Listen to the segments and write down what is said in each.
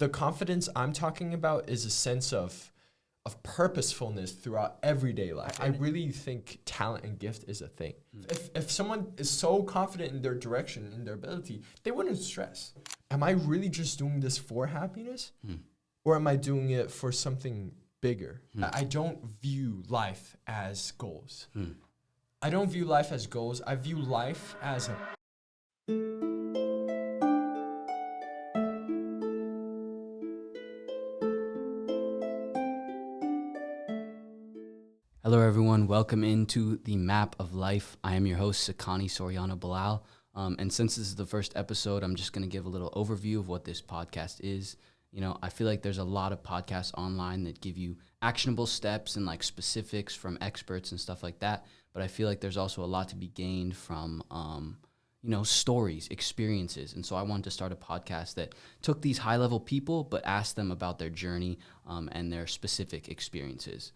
the confidence I'm talking about is a sense of purposefulness throughout everyday life. I really think talent and gift is a thing. If someone is so confident in their direction, in their ability, they wouldn't stress. Am I really just doing this for happiness? Or am I doing it for something bigger? I don't view life as goals. I don't view life as goals. I view life as a... Hello, everyone. Welcome into the Map of Life. I am your host, Sakani Soriano Bilal. And since this is the first episode, I'm just going to give a little overview of what this podcast is. You know, I feel like there's a lot of podcasts online that give you actionable steps and like specifics from experts and stuff like that. But I feel like there's also a lot to be gained from, stories, experiences. And so I wanted to start a podcast that took these high-level people, but asked them about their journey and their specific experiences.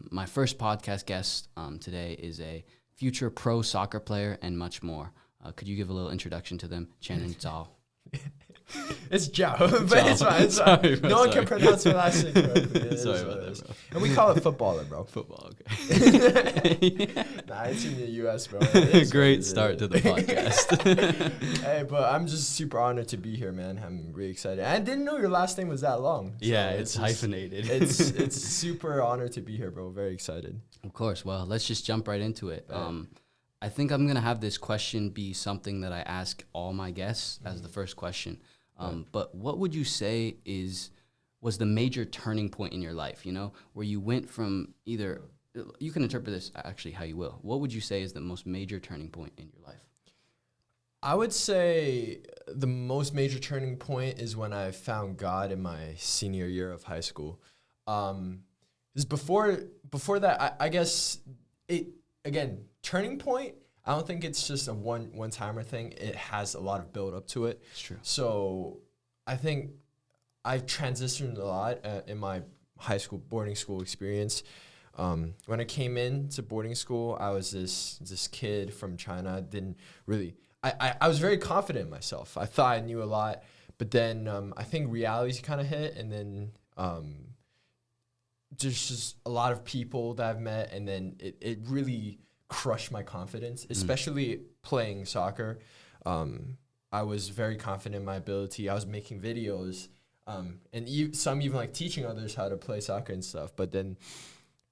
My first podcast guest today is a future pro soccer player and much more. Could you give a little introduction to them? Channin, Zhao. It's Zhao, but it's fine. It's fine. Sorry, bro, no one can pronounce my last name correctly. Sorry about that, bro. And we call it footballer, bro. Football, okay. Nah, it's in the U.S., bro. Great start to the podcast. Hey, but I'm just super honored to be here, man. I'm really excited. I didn't know your last name was that long. So Yeah, it's hyphenated. It's super honored to be here, bro. Very excited. Of course. Well, let's just jump right into it. I think I'm going to have this question be something that I ask all my guests as the first question. But what would you say was the major turning point in your life, you know, where you went from either, you can interpret this actually how you will. What would you say is the most major turning point in your life? I would say the most major turning point is when I found God in my senior year of high school. Is before that, I guess turning point, I don't think it's just a one-timer thing. It has a lot of build up to it. It's true. So I think I've transitioned a lot in my high school, boarding school experience. When I came into boarding school, I was this kid from China. I was very confident in myself. I thought I knew a lot, but then I think reality kind of hit, and then there's just a lot of people that I've met, and then it really crushed my confidence, especially playing soccer. I was very confident in my ability. I was making videos, and some even like teaching others how to play soccer and stuff. But then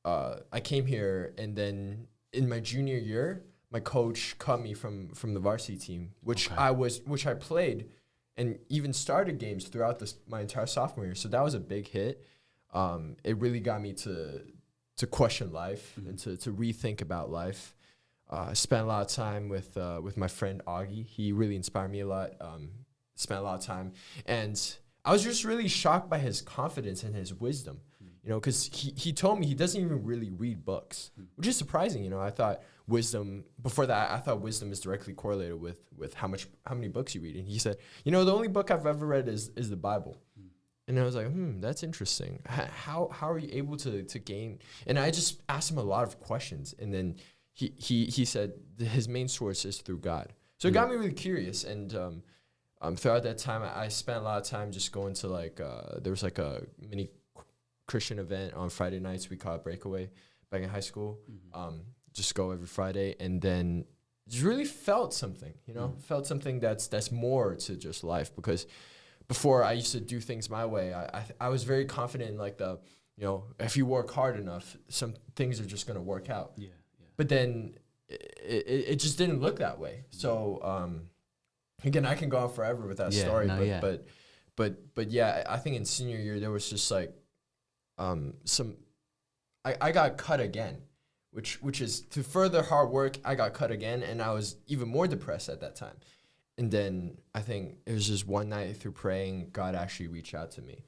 I came here, and then in my junior year, my coach cut me from the varsity team, which I played and even started games throughout my entire sophomore year. So that was a big hit. It really got me to question life and to rethink about life. I spent a lot of time with my friend Augie. He really inspired me a lot. Spent a lot of time, and I was just really shocked by his confidence and his wisdom. You know, because he told me he doesn't even really read books, which is surprising. You know, I thought wisdom is directly correlated with how many books you read. And he said, you know, the only book I've ever read is the Bible. And I was like, that's interesting. How are you able to gain? And I just asked him a lot of questions. And then he said his main source is through God. So it got me really curious. And throughout that time, I spent a lot of time just going to there was like a mini Christian event on Friday nights. We call it Breakaway back in high school. Just go every Friday. And then just really felt something, you know, felt something that's more to just life, because before I used to do things my way. I was very confident in if you work hard enough, some things are just going to work out. Yeah. But then it just didn't look that way. So again, I can go on forever with that story. But yeah, I think in senior year there was just like I got cut again, which is to further hard work. I got cut again, and I was even more depressed at that time. And then I think it was just one night through praying, God actually reached out to me.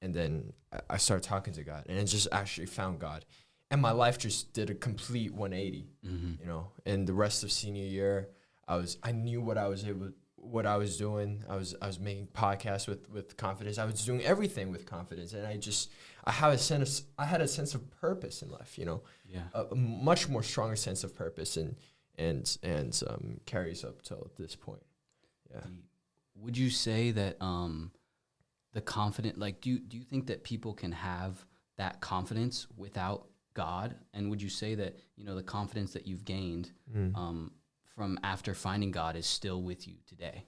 And then I started talking to God, and I just actually found God. And my life just did a complete 180, you know. And the rest of senior year, I knew what I was doing. I was making podcasts with confidence. I was doing everything with confidence. And I had a sense of purpose in life, you know. Yeah. A much more stronger sense of purpose and carries up till this point. Yeah. Would you say that the confident, like, do you think that people can have that confidence without God? And would you say that, you know, the confidence that you've gained from after finding God is still with you today?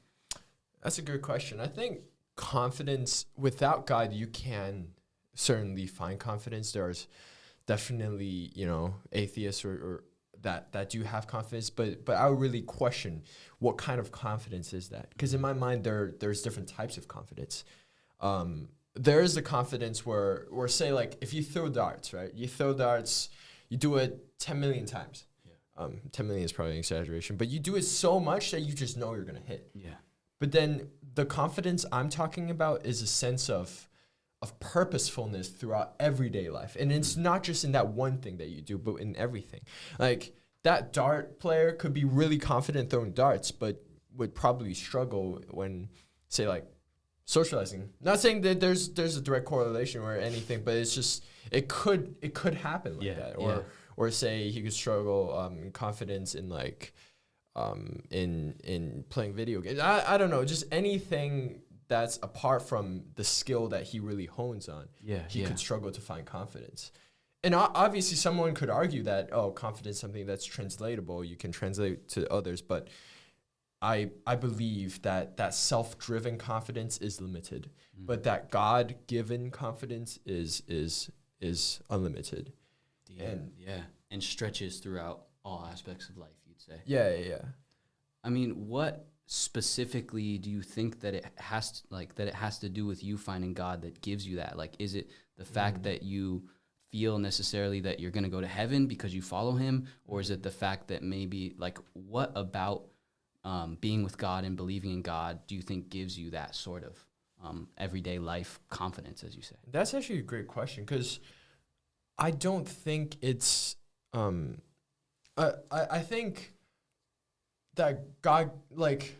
That's a good question. I think confidence without God, you can certainly find confidence. There's definitely, you know, atheists or that do have confidence, but I would really question what kind of confidence is that? Because in my mind, there's different types of confidence. There is the confidence where say like if you throw darts, right? You throw darts, you do it 10 million times. Yeah. 10 million is probably an exaggeration, but you do it so much that you just know you're gonna hit. Yeah. But then the confidence I'm talking about is a sense of purposefulness throughout everyday life. And it's not just in that one thing that you do, but in everything. Like that dart player could be really confident throwing darts, but would probably struggle when, say, like socializing. Not saying that there's a direct correlation or anything, but it's just it could happen like that. Or say he could struggle in confidence in like in playing video games. I don't know, just anything that's apart from the skill that he really hones on. He could struggle to find confidence. And obviously someone could argue that, oh, confidence is something that's translatable. You can translate to others. But I believe that self-driven confidence is limited, but that God-given confidence is unlimited. And stretches throughout all aspects of life, you'd say. Yeah. I mean, what specifically do you think that it has to do with you finding God that gives you that? Like, is it the fact that you feel necessarily that you're going to go to heaven because you follow him? Or is it the fact that maybe, like, what about being with God and believing in God do you think gives you that sort of everyday life confidence, as you say? That's actually a great question, because I don't think it's I think that God, like,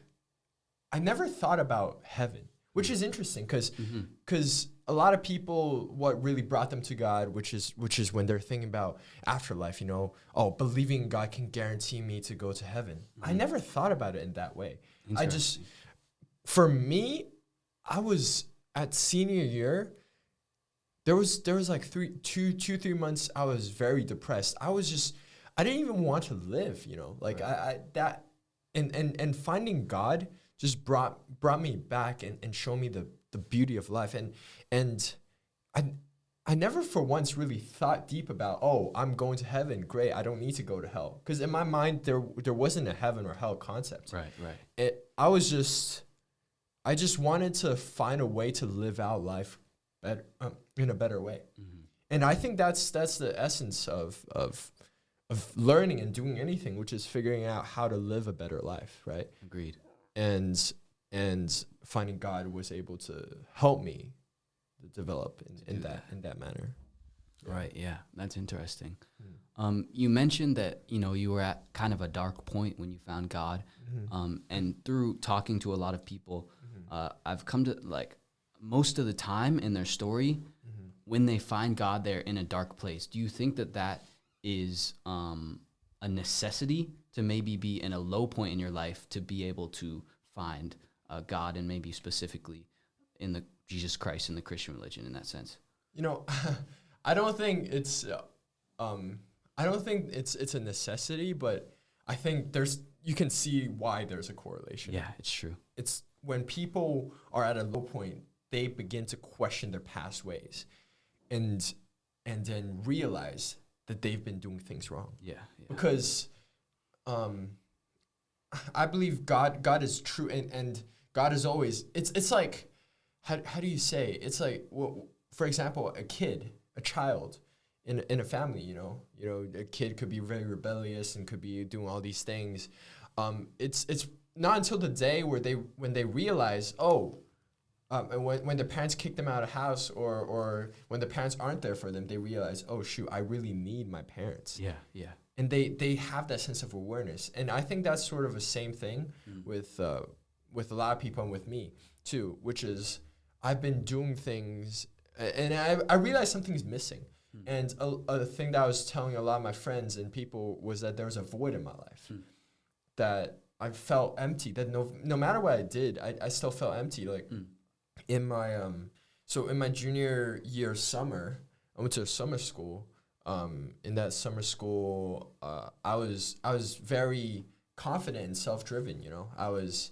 I never thought about heaven, which is interesting, because a lot of people, what really brought them to God, which is when they're thinking about afterlife, you know, oh, believing in God can guarantee me to go to heaven. I never thought about it in that way. For me, I was at senior year. There was like 3 months I was very depressed. I didn't even want to live, you know, like and finding God just brought me back and showed me the beauty of life. And I never for once really thought deep about, oh, I'm going to heaven. Great. I don't need to go to hell. Because in my mind, there wasn't a heaven or hell concept. Right. I just wanted to find a way to live out life better, in a better way. And I think that's the essence of learning and doing anything, which is figuring out how to live a better life, right? Agreed. And finding God was able to help me develop in that manner. Right. Yeah, that's interesting. You mentioned that, you know, you were at kind of a dark point when you found God, and through talking to a lot of people, I've come to, like, most of the time in their story, when they find God, they're in a dark place. Do you think that is a necessity to maybe be in a low point in your life to be able to find God, and maybe specifically in the Jesus Christ and the Christian religion in that sense? You know, I don't think it's a necessity, but I think you can see why there's a correlation. Yeah, it's true. It's when people are at a low point, they begin to question their past ways, and then realize that they've been doing things wrong. Yeah. Because I believe God is true, and God is always, it's like, how do you say? It's like, well, for example, a child in a family, you know, a kid could be very rebellious and could be doing all these things. It's not until the day when they realize, and when the parents kick them out of house, or when the parents aren't there for them, they realize, oh shoot, I really need my parents. Yeah. And they have that sense of awareness, and I think that's sort of the same thing with a lot of people, and with me too, which is I've been doing things, and I realized something's missing. And a thing that I was telling a lot of my friends and people was that there was a void in my life, that I felt empty, that no matter what I did, I still felt empty. Like, in my so in my junior year summer, I went to a summer school. In that summer school, I was very confident and self-driven. You know, I was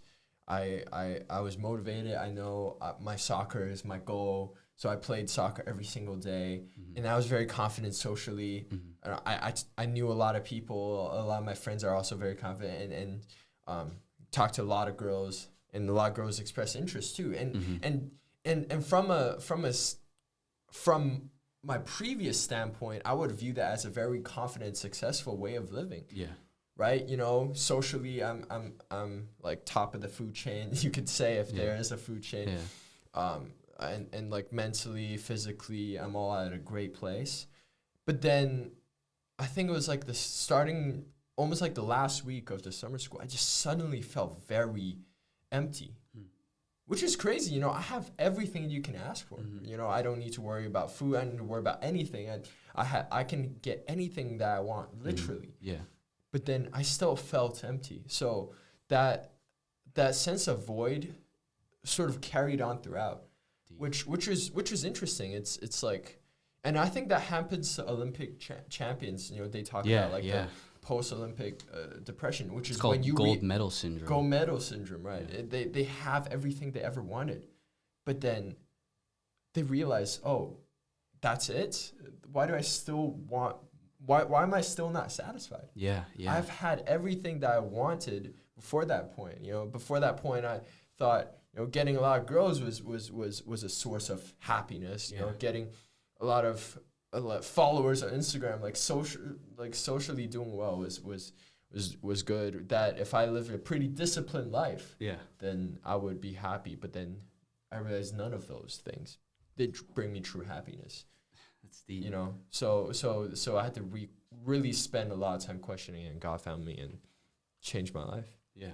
motivated. I know my soccer is my goal, so I played soccer every single day, and I was very confident socially. I knew a lot of people. A lot of my friends are also very confident, and talked to a lot of girls, and a lot of girls express interest too. And from my previous standpoint, I would view that as a very confident, successful way of living. Yeah. Right, you know, socially, I'm like top of the food chain. You could say if there is a food chain, and like mentally, physically, I'm all at a great place. But then, I think it was like the starting, almost like the last week of the summer school, I just suddenly felt very empty, which is crazy. You know, I have everything you can ask for. You know, I don't need to worry about food. I don't need to worry about anything. I can get anything that I want, literally. Yeah. But then I still felt empty. So that sense of void sort of carried on throughout, which was interesting. It's like, and I think that happens to Olympic champions. You know, they talk about like the post-Olympic depression, which it's is called when you gold medal syndrome. Gold medal syndrome, right? Yeah. They have everything they ever wanted, but then they realize, oh, that's it. Why do I still want? Why am I still not satisfied? Yeah. I've had everything that I wanted before that point. You know, before that point, I thought, you know, getting a lot of girls was a source of happiness. You know, getting a lot of followers on Instagram, socially doing well was good. That if I lived a pretty disciplined life, then I would be happy. But then I realized none of those things did bring me true happiness. That's deep. You know, so I had to really spend a lot of time questioning it, and God found me and changed my life. Yeah,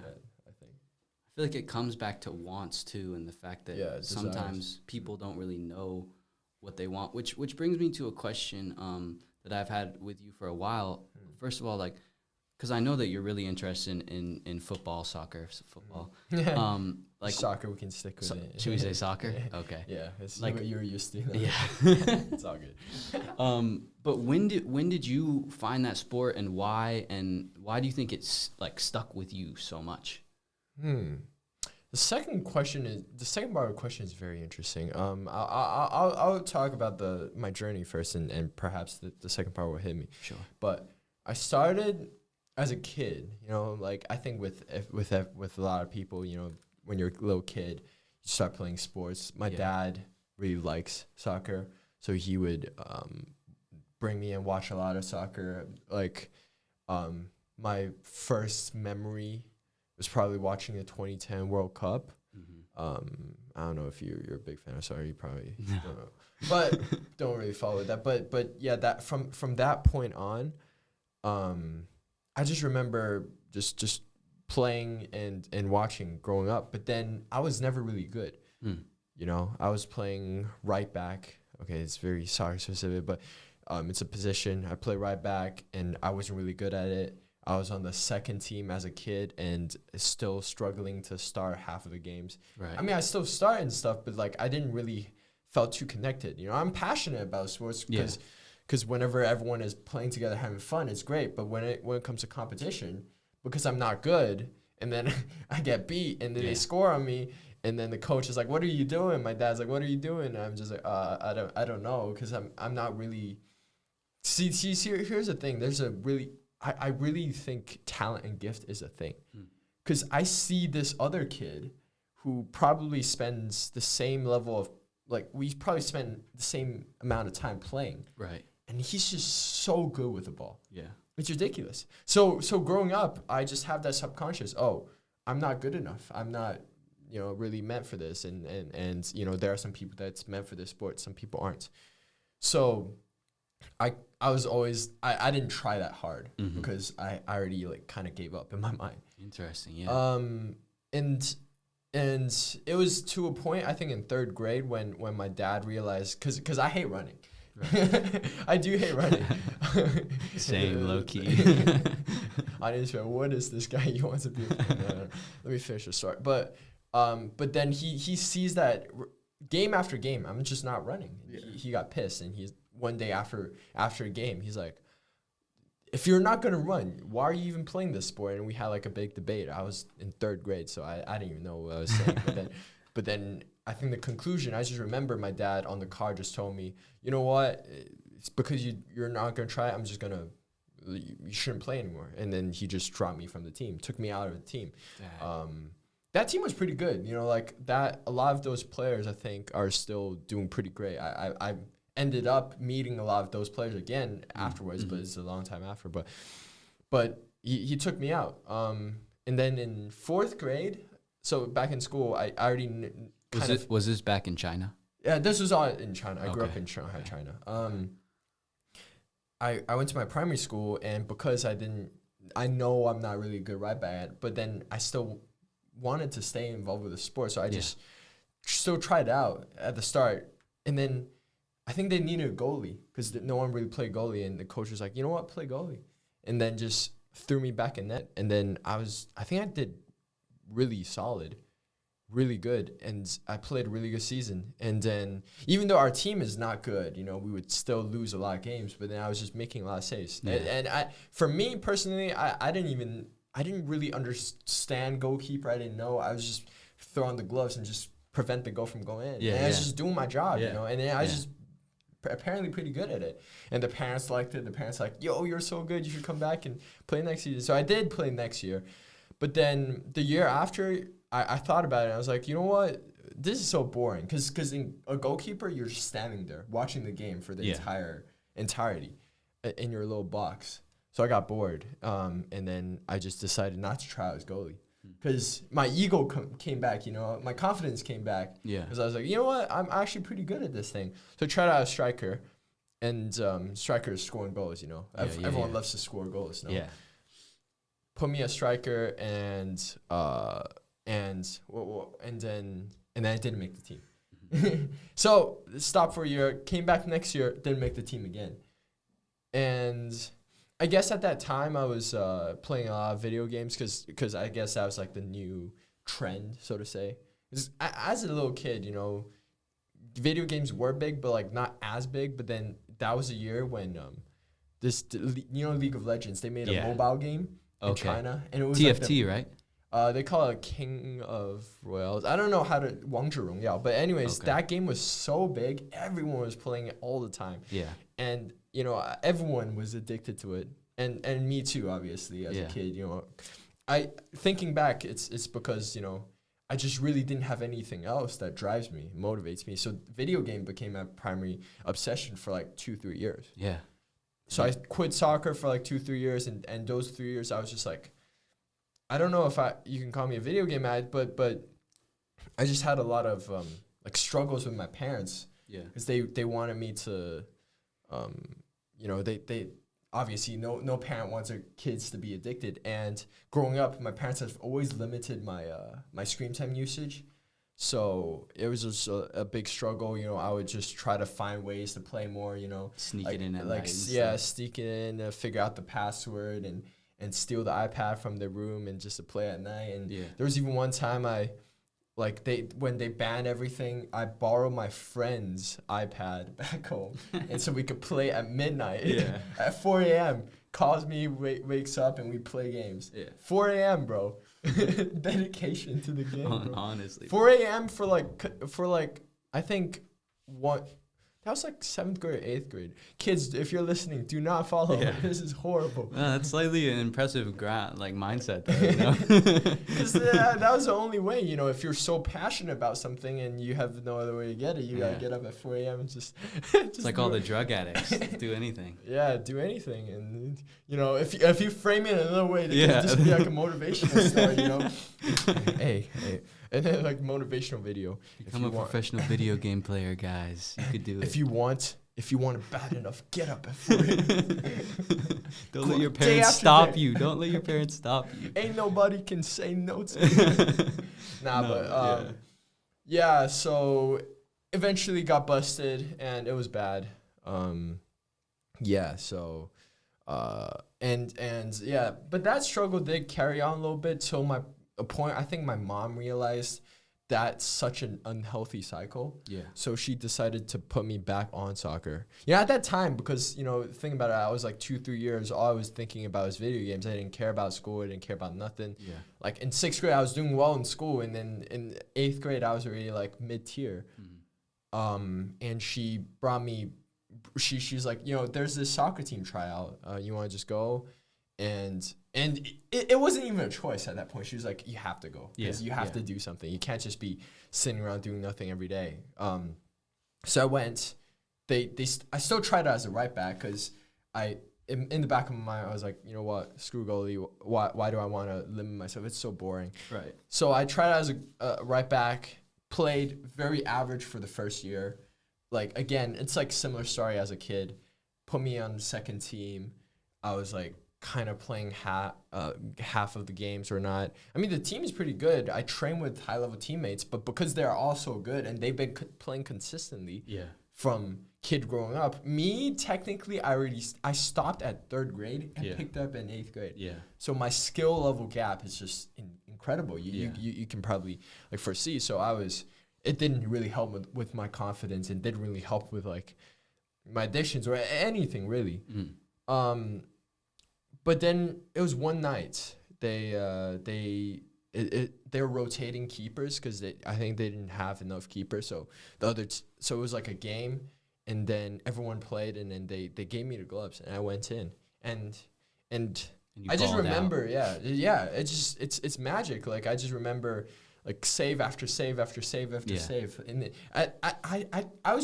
I think. I feel like it comes back to wants too, and the fact that sometimes people don't really know what they want. Which brings me to a question that I've had with you for a while. First of all, like, because I know that you're really interested in football, soccer, football. Like soccer, we can stick with it. Should we say soccer? Okay. Yeah, it's like what you're used to. Yeah, it's all good. But when did you find that sport, and why do you think it's like stuck with you so much? The second part of the question is very interesting. I'll talk about my journey first, and perhaps the second part will hit me. Sure. But I started as a kid, you know, like I think with a lot of people, you know, when you're a little kid, you start playing sports. My dad really likes soccer, so he would bring me and watch a lot of soccer. Like, my first memory was probably watching the 2010 World Cup. I don't know if you're a big fan. I'm sorry, you probably don't know, but don't really follow that. But yeah, that from that point on, I just remember just playing and watching growing up. But then I was never really good. You know, I was playing right back. Okay, it's very soccer specific, but it's a position. I play right back, and I wasn't really good at it. I was on the second team as a kid and still struggling to start half of the games. Right. I mean, I still start and stuff, but like I didn't really felt too connected. You know, I'm passionate about sports because whenever everyone is playing together, having fun, it's great. But when it comes to competition, because I'm not good, and then I get beat, and then they score on me, and then the coach is like, "What are you doing?" My dad's like, "What are you doing?" And I'm just like, I don't know, because I'm not really. See, here's the thing. I really think talent and gift is a thing, because I see this other kid who probably spends the same level of, like, we probably spend the same amount of time playing. Right. And he's just so good with the ball. Yeah. It's ridiculous. So growing up, I just have that subconscious, oh, I'm not good enough. I'm not, you know, really meant for this. And you know, there are some people that's meant for this sport. Some people aren't. So I was always, I didn't try that hard because I already like kind of gave up in my mind. Interesting. Yeah. And it was to a point, I think in third grade when my dad realized, cause I hate running. Right. I do hate running. Same, low key. On Instagram, what is this guy? He wants to be. Let me finish the story. But then he sees that game after game, I'm just not running. He got pissed, and he's one day after a game, he's like, if you're not gonna run, why are you even playing this sport? And we had like a big debate. I was in 3rd grade, so I didn't even know what I was saying. but then I think the conclusion, I just remember my dad on the car just told me, you know what? It's because you're not gonna try it. You shouldn't play anymore. And then he just dropped me from the team, took me out of the team. That team was pretty good. You know, like that. A lot of those players, I think, are still doing pretty great. I ended up meeting a lot of those players again afterwards, but it's a long time after. But he took me out. And then in 4th grade, so back in school, I already was this back in China? Yeah, this was all in China. I grew up in Shanghai, China. I went to my primary school, and because I know I'm not really a good right back, but then I still wanted to stay involved with the sport, so I just still tried out at the start. And then I think they needed a goalie because no one really played goalie, and the coach was like, you know what, play goalie. And then just threw me back in net. And then I think I did really solid, really good, and I played a really good season. And then even though our team is not good, you know, we would still lose a lot of games, but then I was just making a lot of saves. And for me personally, I didn't really understand goalkeeper. I didn't know. I was just throwing the gloves and just prevent the goal from going in. I was just doing my job, you know, and then I was just apparently pretty good at it. And the parents liked it. The parents like, yo, you're so good. You should come back and play next season. So I did play next year. But then the year after, I thought about it. And I was like, you know what? This is so boring. Because in a goalkeeper, you're just standing there watching the game for the entirety in your little box. So I got bored. And then I just decided not to try out as goalie. Because my ego came back, you know. My confidence came back. Because I was like, you know what? I'm actually pretty good at this thing. So I tried out as striker. And striker is scoring goals, you know. Everyone loves to score goals, you know. Put me as striker, and then I didn't make the team. So stopped for a year, came back next year, didn't make the team again. And I guess at that time I was playing a lot of video games because I guess that was like the new trend, so to say. As a little kid, you know, video games were big, but like not as big. But then that was a year when League of Legends, they made a mobile game in China, and it was TFT, right? They call it King of Royals. I don't know how to 王者荣耀, but anyways, that game was so big, everyone was playing it all the time. And you know, everyone was addicted to it, and me too, obviously, as a kid. You know, thinking back, it's because, you know, I just really didn't have anything else that drives me, motivates me. So video game became my primary obsession for like 2-3 years. So I quit soccer for like 2-3 years, and those 3 years I was just like, I don't know if you can call me a video game addict, but I just had a lot of like struggles with my parents. Because they wanted me to, you know, they obviously no parent wants their kids to be addicted. And growing up, my parents have always limited my screen time usage. So it was just a big struggle. You know, I would just try to find ways to play more, you know. Sneak it in at night. Sneak it in, figure out the password, and steal the iPad from their room and just to play at night. And there was even one time when they banned everything, I borrowed my friend's iPad back home. And so we could play at midnight at 4 a.m. Calls me, wakes up, and we play games. 4 a.m., bro. Dedication to the game, bro. Honestly. 4 a.m. for like I think that was like 7th grade or 8th grade. Kids, if you're listening, do not follow. This is horrible. That's slightly an impressive mindset, though, you know? Because that was the only way, you know, if you're so passionate about something and you have no other way to get it, you got to get up at 4 a.m. and just it's like all the drug addicts. Do anything. Do anything. And, you know, if you frame it another way, it can just be like a motivational story, you know? Hey. And then like motivational video. Become a professional video game player, guys. You could do it. If you want it bad enough, get up at 4 a.m. Don't let your parents stop you. Don't let your parents stop you. Ain't nobody can say no to you. So eventually got busted, and it was bad. But that struggle did carry on a little bit till a point. I think my mom realized that's such an unhealthy cycle. Yeah. So she decided to put me back on soccer. Yeah, at that time, because, think about it, I was like 2-3 years, all I was thinking about was video games. I didn't care about school. I didn't care about nothing. Yeah. Like in 6th grade, I was doing well in school. And then in 8th grade, I was already like mid-tier. And she brought me, she's like, there's this soccer team tryout. You want to just go? And it wasn't even a choice at that point. She was like, you have to go because you have to do something. You can't just be sitting around doing nothing every day. So I went. I still tried it as a right back because in the back of my mind, I was like, you know what, screw goalie. Why do I want to limit myself? It's so boring. Right. So I tried it as a right back. Played very average for the first year. Like, again, it's like similar story as a kid. Put me on the second team. I was like, kind of playing half of the games or not. I mean, the team is pretty good. I train with high-level teammates, but because they're all so good and they've been playing consistently from kid growing up, me, technically, I stopped at 3rd grade and picked up in 8th grade. Yeah. So my skill level gap is just incredible. You can probably like foresee. So it didn't really help with my confidence and didn't really help with like my auditions or anything really. But then it was one night they were rotating keepers because I think they didn't have enough keepers. So so it was like a game, and then everyone played, and then they gave me the gloves, and I went in, and I just remember, it's magic. Like I just remember. Like save after save after save after save, and I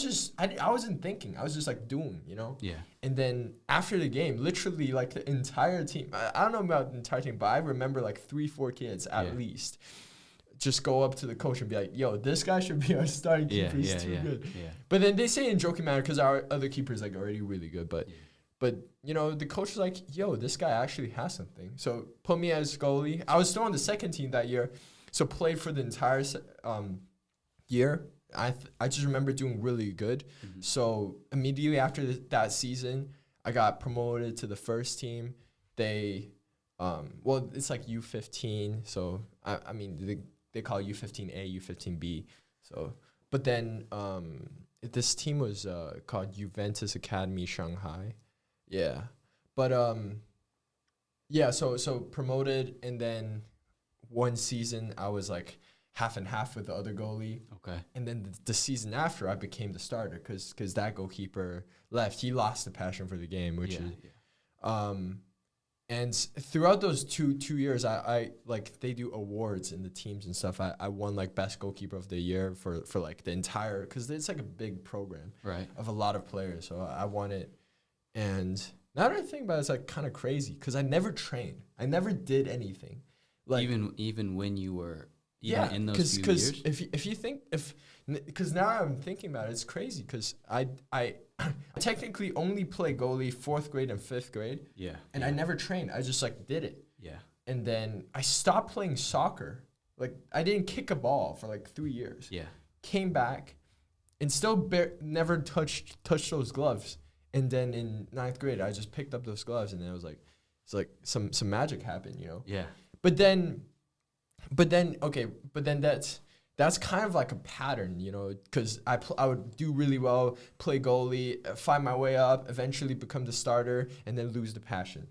wasn't thinking. I was just like doing, Yeah. And then after the game, literally like the entire team. I don't know about the entire team, but I remember like 3-4 kids at least just go up to the coach and be like, "Yo, this guy should be our starting keeper. He's too good." Yeah. But then they say in joking manner because our other keeper is like already really good, but. But, the coach was like, "Yo, this guy actually has something." So put me as goalie. I was still on the second team that year. So played for the entire year. I just remember doing really good. Mm-hmm. So immediately after that season, I got promoted to the first team. They, it's like U15. So I mean they call it U15A, U15B. So, but then this team was called Juventus Academy Shanghai. Yeah, but So promoted, and then. One season, I was like half and half with the other goalie. Okay. And then the season after, I became the starter because that goalkeeper left. He lost the passion for the game, which is. And throughout those two years, I like they do awards in the teams and stuff. I won like best goalkeeper of the year for like the entire because it's like a big program of a lot of players. So I won it, and now that I think about it, it's like kind of crazy because I never trained. I never did anything. Like even when you were in those few years? if you think because now I'm thinking about it, it's crazy because I technically only play goalie 4th grade and 5th grade. Yeah. And I never trained. I just like did it. Yeah. And then I stopped playing soccer. Like I didn't kick a ball for like 3 years. Yeah. Came back and still never touched those gloves. And then in 9th grade, I just picked up those gloves, and then I was like, it's like some magic happened, Yeah. But then that's kind of like a pattern, because I would do really well, play goalie, find my way up, eventually become the starter, and then lose the passion.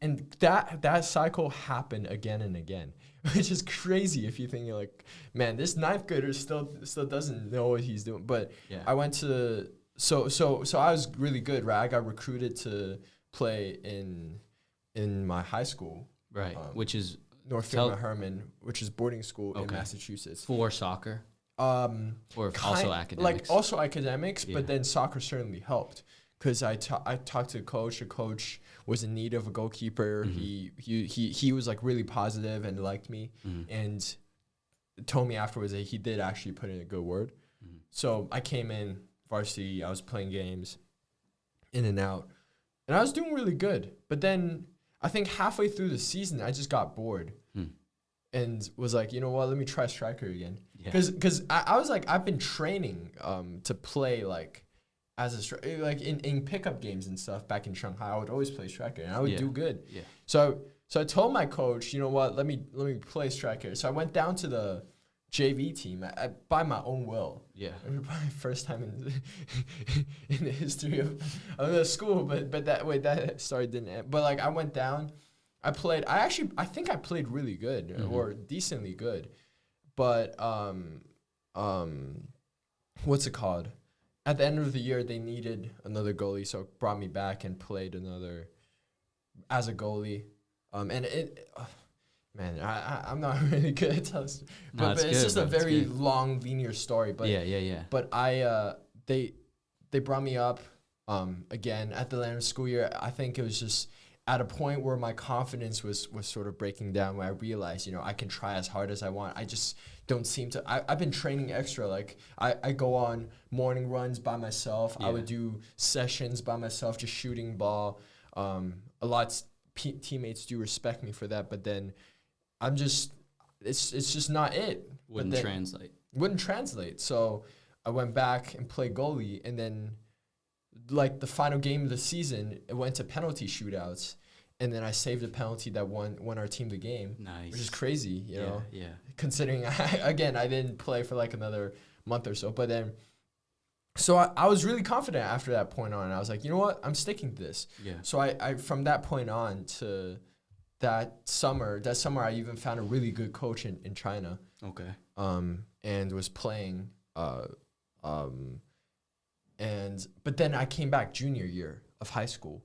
And that cycle happened again and again, which is crazy if you think you're like, man, this 9th grader still doesn't know what he's doing. But I went to so I was really good, right? I got recruited to play in my high school, right? Which is Northfield Herman, which is boarding school in Massachusetts. For soccer? Or also academics? Like also academics, but then soccer certainly helped. Because I talked to the coach. The coach was in need of a goalkeeper. Mm-hmm. He was like really positive and liked me, and told me afterwards that he did actually put in a good word. Mm-hmm. So I came in varsity. I was playing games, in and out, and I was doing really good. But then I think halfway through the season, I just got bored and was like, you know what, let me try striker again. Because I was like, I've been training to play like as a striker, like in pickup games and stuff back in Shanghai. I would always play striker and I would do good. Yeah. So I told my coach, you know what, let me play striker. So I went down to JV team by my own will. Yeah. It was probably first time in the history of the school, but that story didn't end. But like I went down, I think I played really good or decently good, but what's it called? At the end of the year, they needed another goalie, so it brought me back and played another as a goalie. Man, I'm not really good at telling stories. But it's just a very long, linear story. But yeah. But they brought me up again at the end of the school year. I think it was just at a point where my confidence was sort of breaking down, where I realized, I can try as hard as I want. I just don't seem to. I've been training extra. Like I go on morning runs by myself. I would do sessions by myself, just shooting ball. A lot teammates do respect me for that, but then I'm just, it's just not it. Wouldn't translate. So I went back and played goalie, and then like the final game of the season, it went to penalty shootouts, and then I saved a penalty that won our team the game. Nice. Which is crazy, you know? Yeah. Considering, I didn't play for like another month or so, but then, so I was really confident after that point on. I was like, you know what? I'm sticking to this. Yeah. So I from that point on to that summer, I even found a really good coach in China. Okay. And was playing. But then I came back junior year of high school,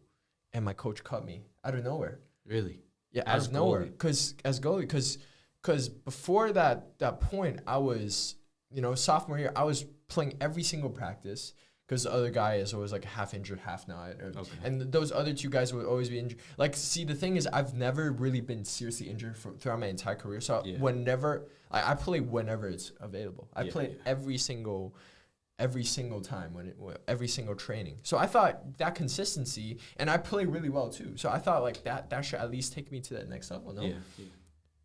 and my coach cut me out of nowhere. Really? Yeah, out of nowhere. Because before that point, I was, sophomore year, I was playing every single practice. Because the other guy is always like half injured, half not. Okay. And those other two guys would always be injured. Like, see, the thing is, I've never really been seriously injured throughout my entire career. So whenever, I play whenever it's available. I play every single time, every single training. So I thought that consistency, and I play really well too. So I thought like that should at least take me to that next level. No? Yeah.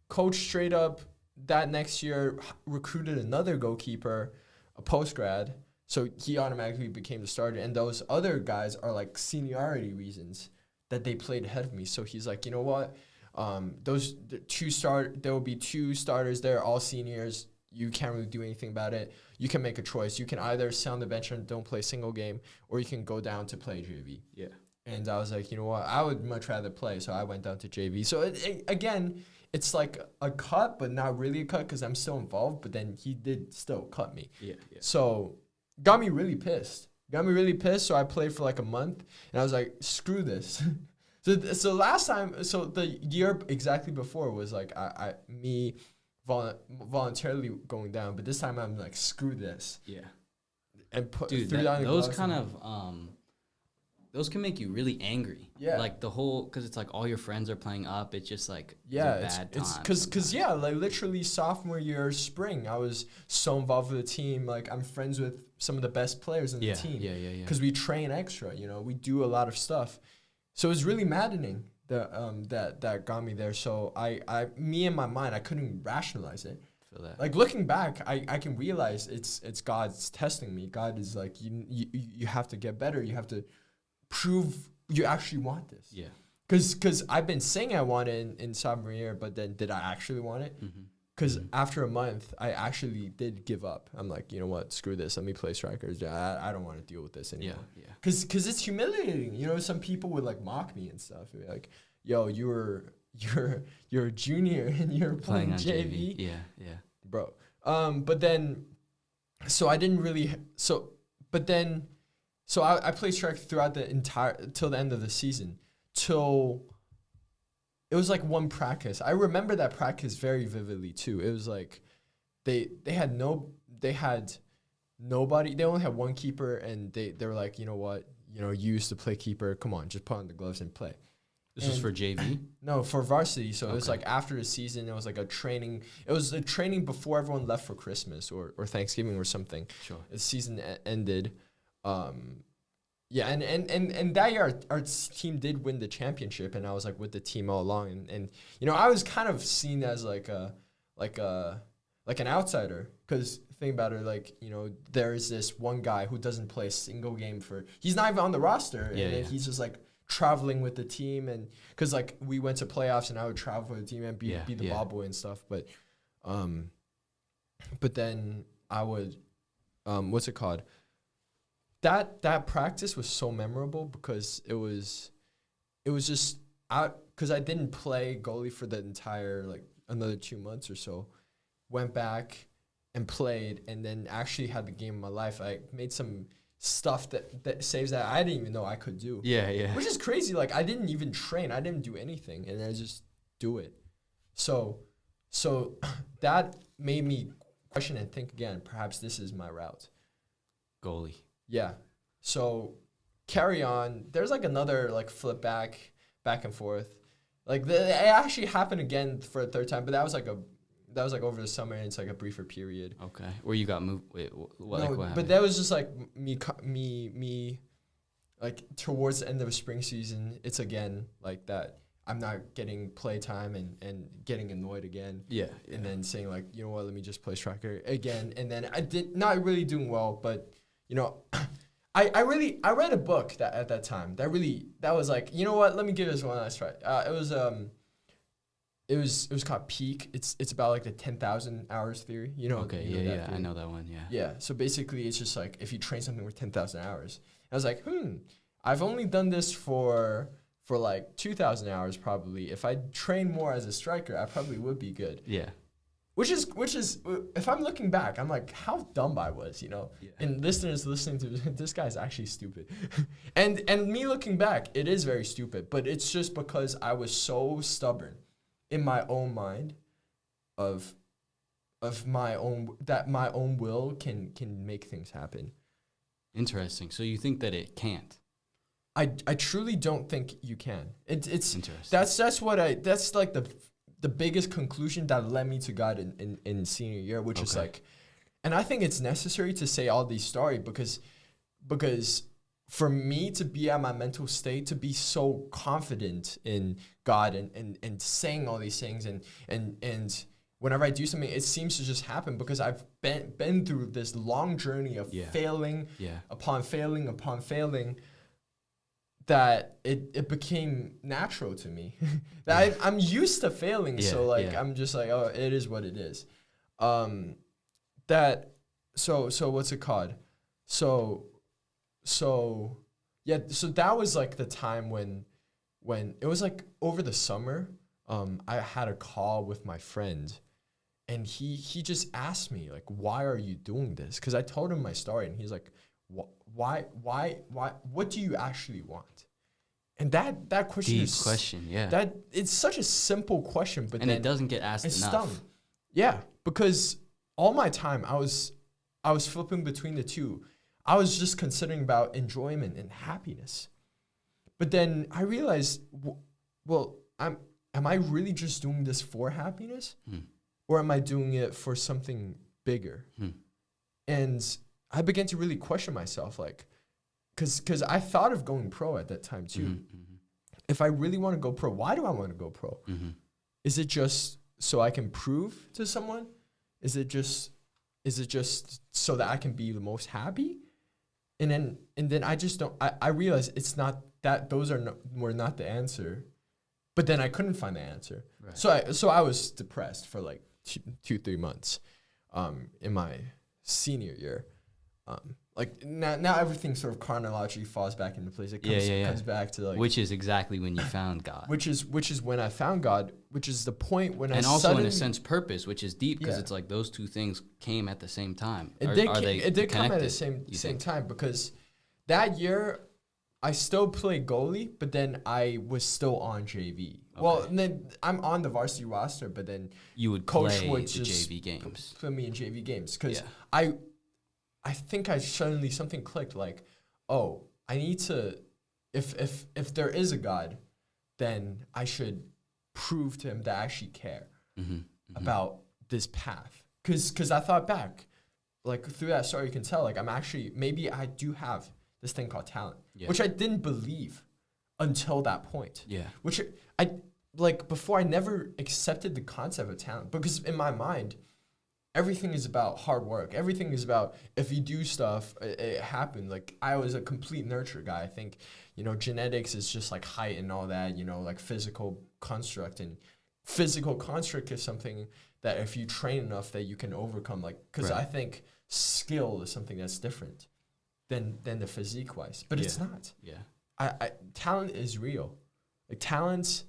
Coach straight up that next year recruited another goalkeeper, a post-grad. So he automatically became the starter. And those other guys are like seniority reasons that they played ahead of me. So he's like, you know what? There will be two starters there, all seniors. You can't really do anything about it. You can make a choice. You can either sit on the bench and don't play a single game, or you can go down to play JV. Yeah. And I was like, you know what? I would much rather play. So I went down to JV. So again, it's like a cut, but not really a cut because I'm still involved. But then he did still cut me. Yeah. So got me really pissed. So I played for like a month, and I was like, screw this. So last time, the year exactly before was like me voluntarily going down, but this time I'm like, screw this. Yeah. And those kind of those can make you really angry. Yeah. Like because it's like all your friends are playing up. It's just like it's a bad time. Because like literally sophomore year spring, I was so involved with the team. Like I'm friends with some of the best players in the team. Yeah. Because we train extra. We do a lot of stuff. So it was really maddening that got me there. So me in my mind, I couldn't rationalize it. Feel that. Like looking back, I can realize it's God's testing me. God is like, you have to get better. You have to prove you actually want this. Yeah. Because I've been saying I want it in sophomore year, but then did I actually want it? Because after a month, I actually did give up. I'm like, you know what? Screw this. Let me play strikers. I don't want to deal with this anymore. Yeah. Because it's humiliating. Some people would like mock me and stuff. They'd be like, yo, you're a junior and you're playing on JV. Yeah. Bro. But then, so I didn't really. So I played strike throughout till the end of the season. Till it was like one practice. I remember that practice very vividly too. It was like they had nobody. They only had one keeper, and they were like, you know what, you used to play keeper. Come on, just put on the gloves and play. This was for JV? No, for varsity. So it was like after the season, it was like a training. It was a training before everyone left for Christmas or Thanksgiving or something. Sure. The season ended. Yeah, and that year our team did win the championship, and I was like with the team all along, and I was kind of seen as like an outsider, because think about it, like there is this one guy who doesn't play a single game he's not even on the roster, and he's just like traveling with the team, and because like we went to playoffs and I would travel with the team and be the ball boy and stuff, but but then I would, what's it called? That practice was so memorable because it was just because I didn't play goalie for the entire like another 2 months or so. Went back and played, and then actually had the game of my life. I made some stuff that saves that I didn't even know I could do. Yeah, yeah. Which is crazy. Like I didn't even train. I didn't do anything, and I just do it. So that made me question and think again. Perhaps this is my route. Goalie. Yeah. So carry on. There's like another like flip back and forth. Like it actually happened again for a third time, but that was like over the summer, and it's like a briefer period. Okay. Where you got moved? Wait, what? No, Like, what happened? but that was just like me, like towards the end of spring season. It's again like that. I'm not getting play time and getting annoyed again. Yeah. And then saying like, you know what, let me just play striker again. And then I did not really doing well, but you know, I read a book that at that time that was like, you know what, let me give this one last try. It was called Peak. It's about like the 10,000 hours theory. You know. Okay. You know Yeah. I know that one. Yeah. Yeah. So basically, it's just like if you train something for 10,000 hours. I was like, I've only done this for like 2,000 hours probably. If I train more as a striker, I probably would be good. Yeah. Which is if I'm looking back, I'm like, how dumb I was, you know. Yeah. And listeners listening to this guy's actually stupid, and me looking back, it is very stupid. But it's just because I was so stubborn in my own mind, of my own will can make things happen. Interesting. So you think that it can't? I truly don't think you can. It's Interesting. That's like the biggest conclusion that led me to God in senior year, which is like, and I think it's necessary to say all these stories because for me to be at my mental state, to be so confident in God and saying all these things and whenever I do something, it seems to just happen because I've been through this long journey of failing upon failing upon failing, that it became natural to me. That I'm used to failing, so I'm just like, oh, it is what it is. That so what's it called? So that was like the time when it was like over the summer. I had a call with my friend, and he just asked me like, why are you doing this? Because I told him my story, and he's like, why, what do you actually want? And that question Deep question, yeah. That it's such a simple question, but and then it doesn't get asked enough. Stung. Yeah, because all my time I was flipping between the two. I was just considering about enjoyment and happiness. But then I realized, am I really just doing this for happiness? Or am I doing it for something bigger? And I began to really question myself, like, because I thought of going pro at that time too. If I really want to go pro, why do I want to go pro? Is it just so I can prove to someone? Is it just so that I can be the most happy? And then I just don't. I realized it's not that. Those were not the answer. But then I couldn't find the answer. Right. So I was depressed for like 2-3 months, in my senior year. Like now everything sort of chronologically falls back into place. It comes back to like, which is exactly when you found God. Which is when I found God. Which is the point when and also in a sense purpose, which is deep because it's like those two things came at the same time. It did come at the same time because that year I still played goalie, but then I was still on JV. Okay. Well, and then I'm on the varsity roster, but then you would coach play would the just JV games. Put me in JV games because I think suddenly something clicked, like, oh, I need to, if there is a God, then I should prove to him that I actually care about this path. Because I thought back, like through that story, you can tell, like maybe I do have this thing called talent, which I didn't believe until that point. Yeah. Which I, like before, I never accepted the concept of talent because in my mind, everything is about hard work. Everything is about if you do stuff, it happens. Like I was a complete nurture guy. I think, genetics is just like height and all that, like physical construct. And physical construct is something that if you train enough that you can overcome. Like, because I think skill is something that's different than the physique wise, but it's not. Talent is real. Like talent,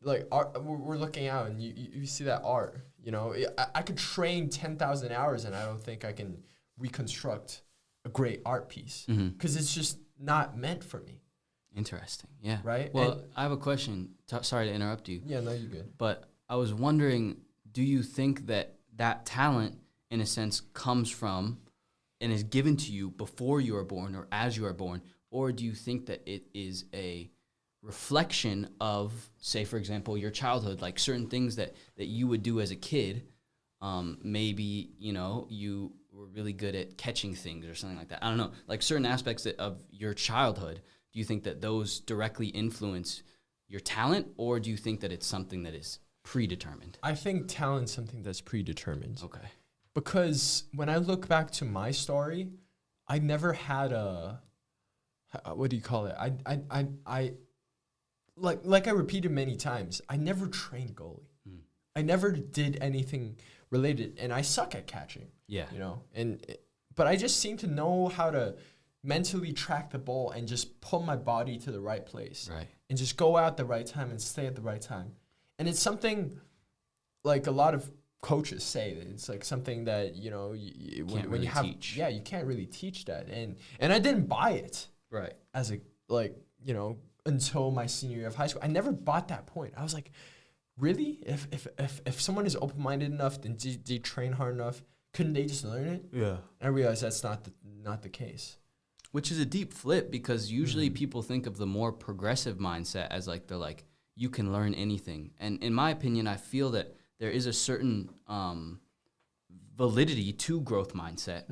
like art, we're looking out and you see that art. You know, I could train 10,000 hours and I don't think I can reconstruct a great art piece because it's just not meant for me. Interesting. Yeah. Right. Well, and I have a question. Sorry to interrupt you. Yeah, no, you're good. But I was wondering, do you think that talent, in a sense, comes from and is given to you before you are born or as you are born, or do you think that it is a reflection of, say, for example, your childhood, like certain things that you would do as a kid? Maybe, you know, you were really good at catching things or something like that. I don't know, like certain aspects of your childhood. Do you think that those directly influence your talent, or do you think that it's something that is predetermined? I think talent's something that's predetermined. Okay. Because when I look back to my story, I never had what do you call it? I like I repeated many times, I never trained goalie. I never did anything related, and I suck at catching. Yeah. You know, but I just seem to know how to mentally track the ball and just pull my body to the right place. Right. And just go out the right time and stay at the right time. And it's something like a lot of coaches say that it's like something that, you know, when you have teach. Yeah, you can't really teach that. And I didn't buy it. Right. As a, like, you know, until my senior year of high school. I never bought that point. I was like, really? If someone is open-minded enough, then they train hard enough, couldn't they just learn it? Yeah. And I realized that's not the case. Which is a deep flip, because usually people think of the more progressive mindset as like, they're like, you can learn anything. And in my opinion, I feel that there is a certain validity to growth mindset,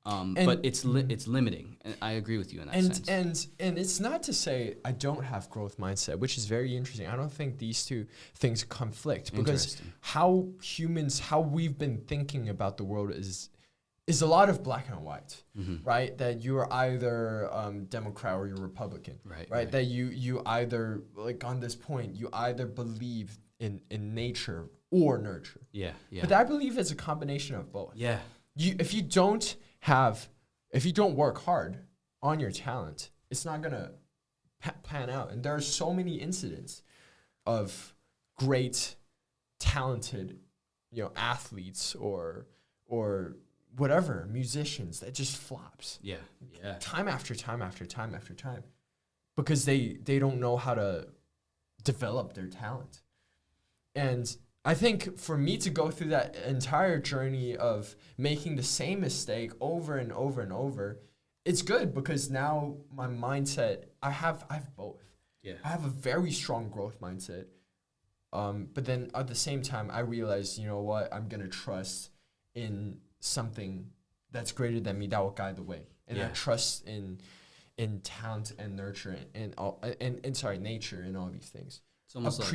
but it's limiting. And I agree with you in that sense. And it's not to say I don't have growth mindset, which is very interesting. I don't think these two things conflict, because how we've been thinking about the world is a lot of black and white, right? That you're either Democrat or you're Republican, right? That you either, like on this point, you either believe in nature or nurture. Yeah. But I believe it's a combination of both. Yeah. If you don't work hard on your talent, it's not gonna pan out. And there are so many incidents of great, talented, you know, athletes or whatever, musicians that just flops. Yeah. Time after time after time after time. Because they don't know how to develop their talent. And I think for me to go through that entire journey of making the same mistake over and over and over, it's good, because now my mindset, I have both. Yeah. I have a very strong growth mindset. But then at the same time, I realized, you know what, I'm going to trust in something that's greater than me that will guide the way. And I trust in talent and nurture and nature and all these things. It's almost like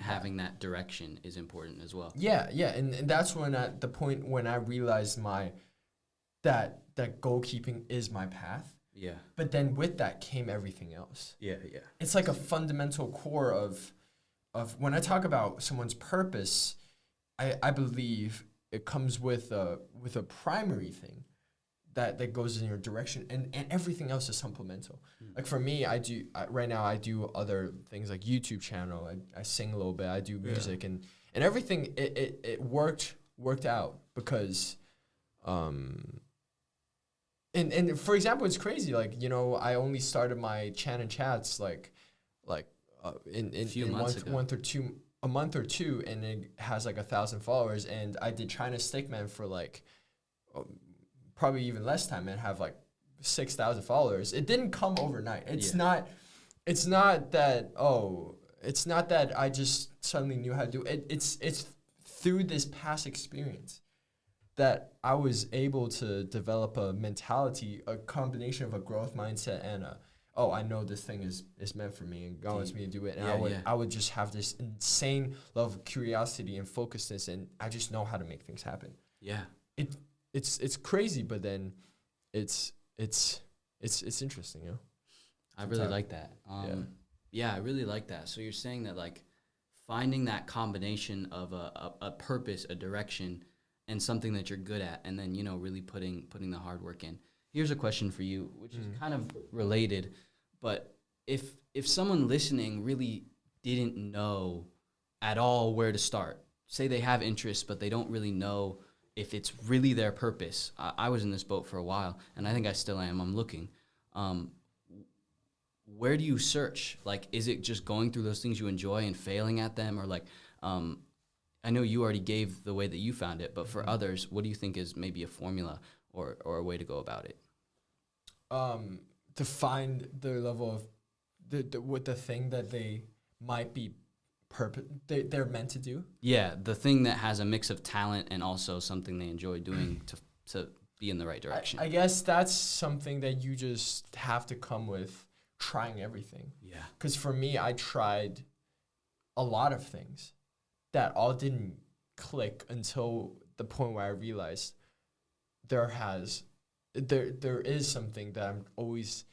having that direction is important as well. Yeah, and that's when at the point when I realized that goalkeeping is my path. Yeah. But then with that came everything else. Yeah. It's like a fundamental core of when I talk about someone's purpose, I believe it comes with a primary thing that goes in your direction, and everything else is supplemental. Like for me, right now I do other things like YouTube channel. I sing a little bit. I do music and everything. It worked out because, and for example, it's crazy. Like, you know, I only started my Channin chats in a month or two, and it has like 1,000 followers. And I did China Stickman for like probably even less time and have like 6,000 followers. It didn't come overnight. It's not that I just suddenly knew how to do it. It's through this past experience that I was able to develop a mentality, a combination of a growth mindset and I know this thing is meant for me and God wants me to do it. And I would just have this insane level of curiosity and focusedness, and I just know how to make things happen. Yeah. It's crazy, but then it's interesting, you know. I really like that. I really like that. So you're saying that like finding that combination of a purpose, a direction, and something that you're good at, and then, really putting the hard work in. Here's a question for you, which is kind of related, but if someone listening really didn't know at all where to start, say they have interests, but they don't really know if it's really their purpose. I was in this boat for a while, and I think I still am. I'm looking. Where do you search? Like, is it just going through those things you enjoy and failing at them? Or like, I know you already gave the way that you found it, but for others, what do you think is maybe a formula or a way to go about it? To find the level of the thing that they might be they're meant to do. Yeah, the thing that has a mix of talent and also something they enjoy doing to be in the right direction. I guess that's something that you just have to come with trying everything. Yeah. Because for me, I tried a lot of things that all didn't click until the point where I realized there is something that I'm always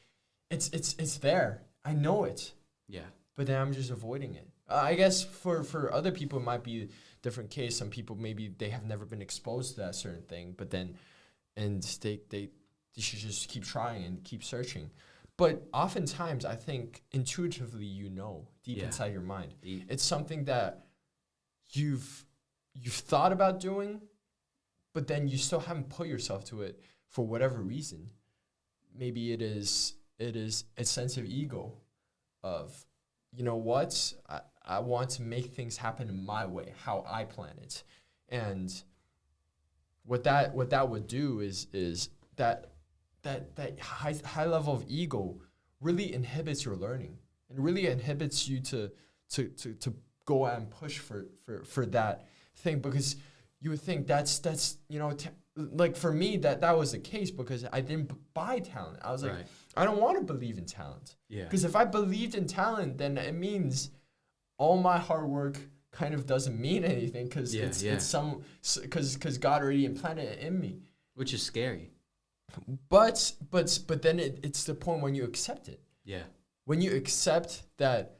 it's there. I know it. Yeah. But then I'm just avoiding it. I guess for other people it might be a different case. Some people maybe they have never been exposed to that certain thing, but then they should just keep trying and keep searching. But oftentimes I think intuitively deep inside your mind. It's something that you've thought about doing, but then you still haven't put yourself to it for whatever reason. Maybe it is a sense of ego of, you know what, I want to make things happen in my way, how I plan it. And what that would do is that high level of ego really inhibits your learning and really inhibits you to go out and push for that thing, because you would think that's like for me that was the case because I didn't buy talent. I was like, I don't want to believe in talent. Yeah. Because if I believed in talent, then it means all my hard work kind of doesn't mean anything because because God already implanted it in me, which is scary. But then it's the point when you accept it. Yeah. When you accept that,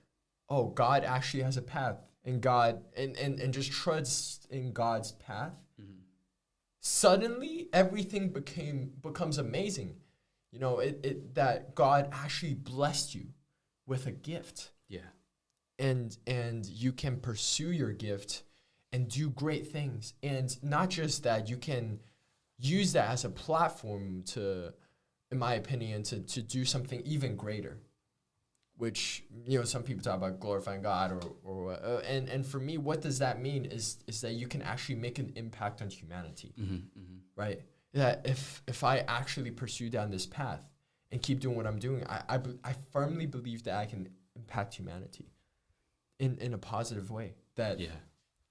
oh, God actually has a path, and God and just trust in God's path. Mm-hmm. Suddenly everything becomes amazing. That God actually blessed you with a gift. Yeah. And you can pursue your gift and do great things. And not just that, you can use that as a platform to, in my opinion, to do something even greater, which, some people talk about glorifying God and for me, what does that mean is that you can actually make an impact on humanity, right? That if I actually pursue down this path and keep doing what I'm doing, I firmly believe that I can impact humanity in a positive way, that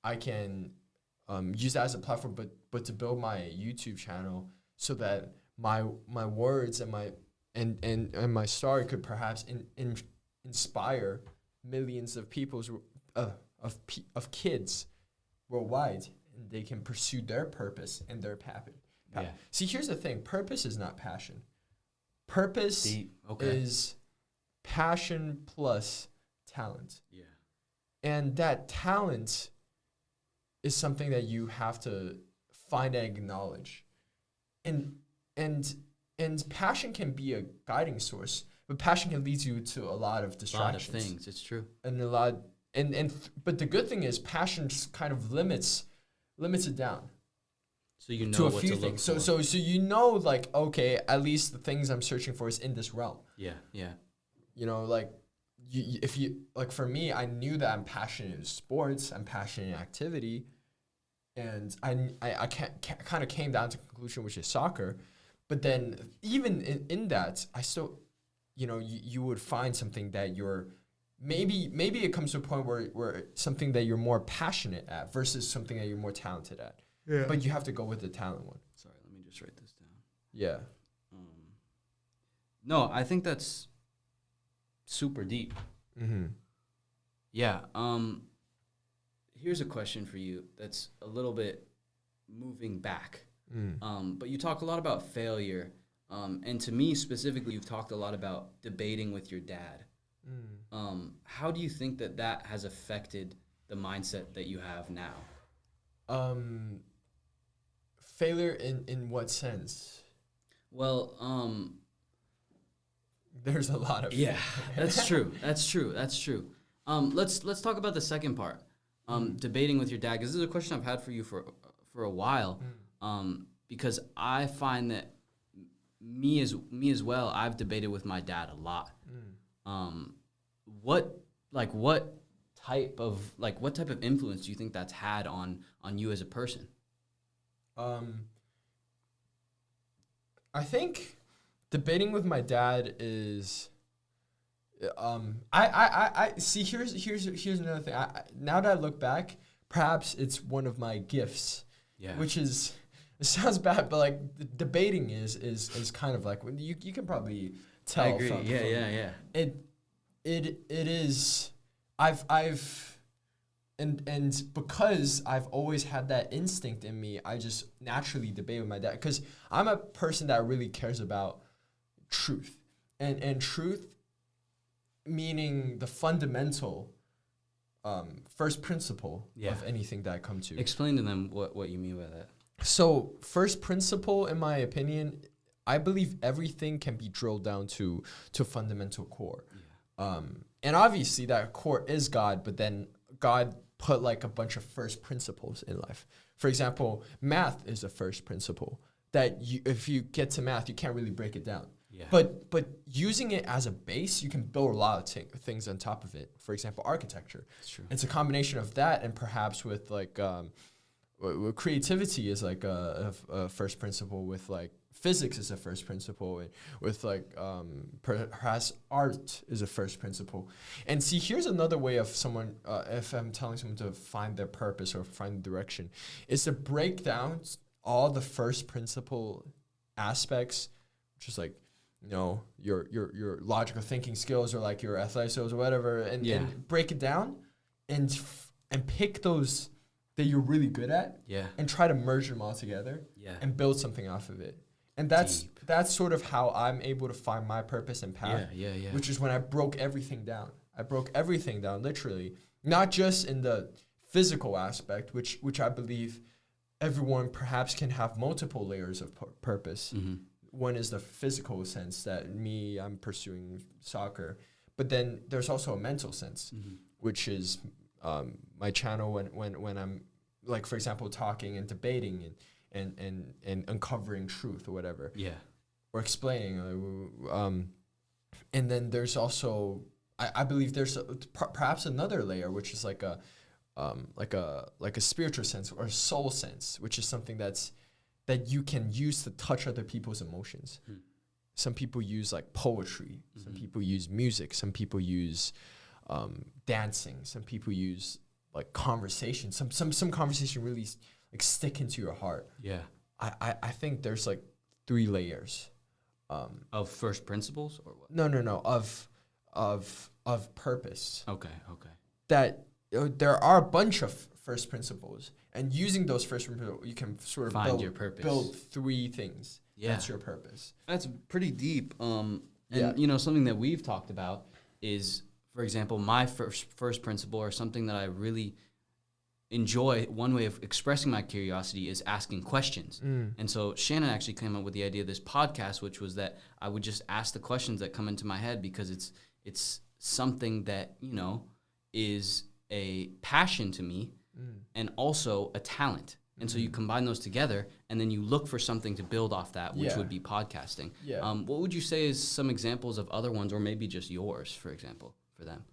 I can use that as a platform, but to build my YouTube channel so that my words and my story could perhaps inspire millions of people's of kids worldwide, and they can pursue their purpose and their path. Yeah. See, here's the thing: purpose is not passion. Purpose is passion plus talent. Yeah, and that talent is something that you have to find and acknowledge. And passion can be a guiding source, but passion can lead you to a lot of distractions. A lot of things, it's true. And but the good thing is passion just kind of limits it down. So to a few what to things. Look for. So like, okay, at least the things I'm searching for is in this realm. Yeah, yeah. Like if you like, for me, I knew that I'm passionate in sports, I'm passionate in activity, and I kind of came down to a conclusion, which is soccer. But then even in that, I still, you would find something that you're maybe it comes to a point where something that you're more passionate at versus something that you're more talented at. Yeah. But you have to go with the talent one. Sorry, let me just write this down. Yeah. No, I think that's super deep. Mm-hmm. Yeah. Here's a question for you that's a little bit moving back. But you talk a lot about failure. And to me specifically, you've talked a lot about debating with your dad. How do you think that has affected the mindset that you have now? Failure in what sense? Well, There's a lot of yeah, that's true. That's true. Let's talk about the second part. Debating with your dad, because this is a question I've had for you for a while. Because I find that me as well, I've debated with my dad a lot. What type of influence do you think that's had on you as a person? I think debating with my dad is I see here's another thing. Now that I look back, perhaps it's one of my gifts. Yeah. Which is, it sounds bad, but like debating is kind of like, when you can probably tell. I agree. From it is. And because I've always had that instinct in me, I just naturally debate with my dad, because I'm a person that really cares about truth, and truth meaning the fundamental first principle of anything that I come to. Explain to them what you mean by that. So first principle, in my opinion, I believe everything can be drilled down to fundamental core. And obviously that core is God, but then God put like a bunch of first principles in life. For example, math is a first principle that if you get to math, you can't really break it down. Yeah. But using it as a base, you can build a lot of things on top of it. For example, architecture. That's true. It's a combination of that, and perhaps with like creativity is like a first principle, with like physics is a first principle, and with like perhaps art is a first principle. And see, here's another way of someone, if I'm telling someone to find their purpose or find direction, is to break down all the first principle aspects, which is like, you know, your logical thinking skills, or like your athletic skills or whatever, and break it down and pick those that you're really good at, and try to merge them all together, and build something off of it. And that's sort of how I'm able to find my purpose and path, which is when I broke everything down. I broke everything down, literally, not just in the physical aspect, which I believe everyone perhaps can have multiple layers of purpose. One is the physical sense that I'm pursuing soccer, but then there's also a mental sense, which is my channel when I'm, like, for example, talking and debating and uncovering truth or whatever, or explaining, and then there's also I believe there's perhaps another layer, which is like a spiritual sense or a soul sense, which is something that you can use to touch other people's emotions. Some people use like poetry, some people use music, some people use dancing, some people use like conversation. Some conversation really like stick into your heart. I think there's like 3 layers of first principles, or what? No, of purpose. Okay. That there are a bunch of first principles, and using those first principles, you can sort of find your purpose. Build 3 things. That's your purpose. That's pretty deep. And you know, something that we've talked about is, for example, my first principle, or something that I really enjoy. One way of expressing my curiosity is asking questions. And so Channin actually came up with the idea of this podcast, which was that I would just ask the questions that come into my head, because it's something that, you know, is a passion to me, and also a talent. And so you combine those together, and then you look for something to build off that, which would be podcasting. What would you say is some examples of other ones, or maybe just yours, for example, for them?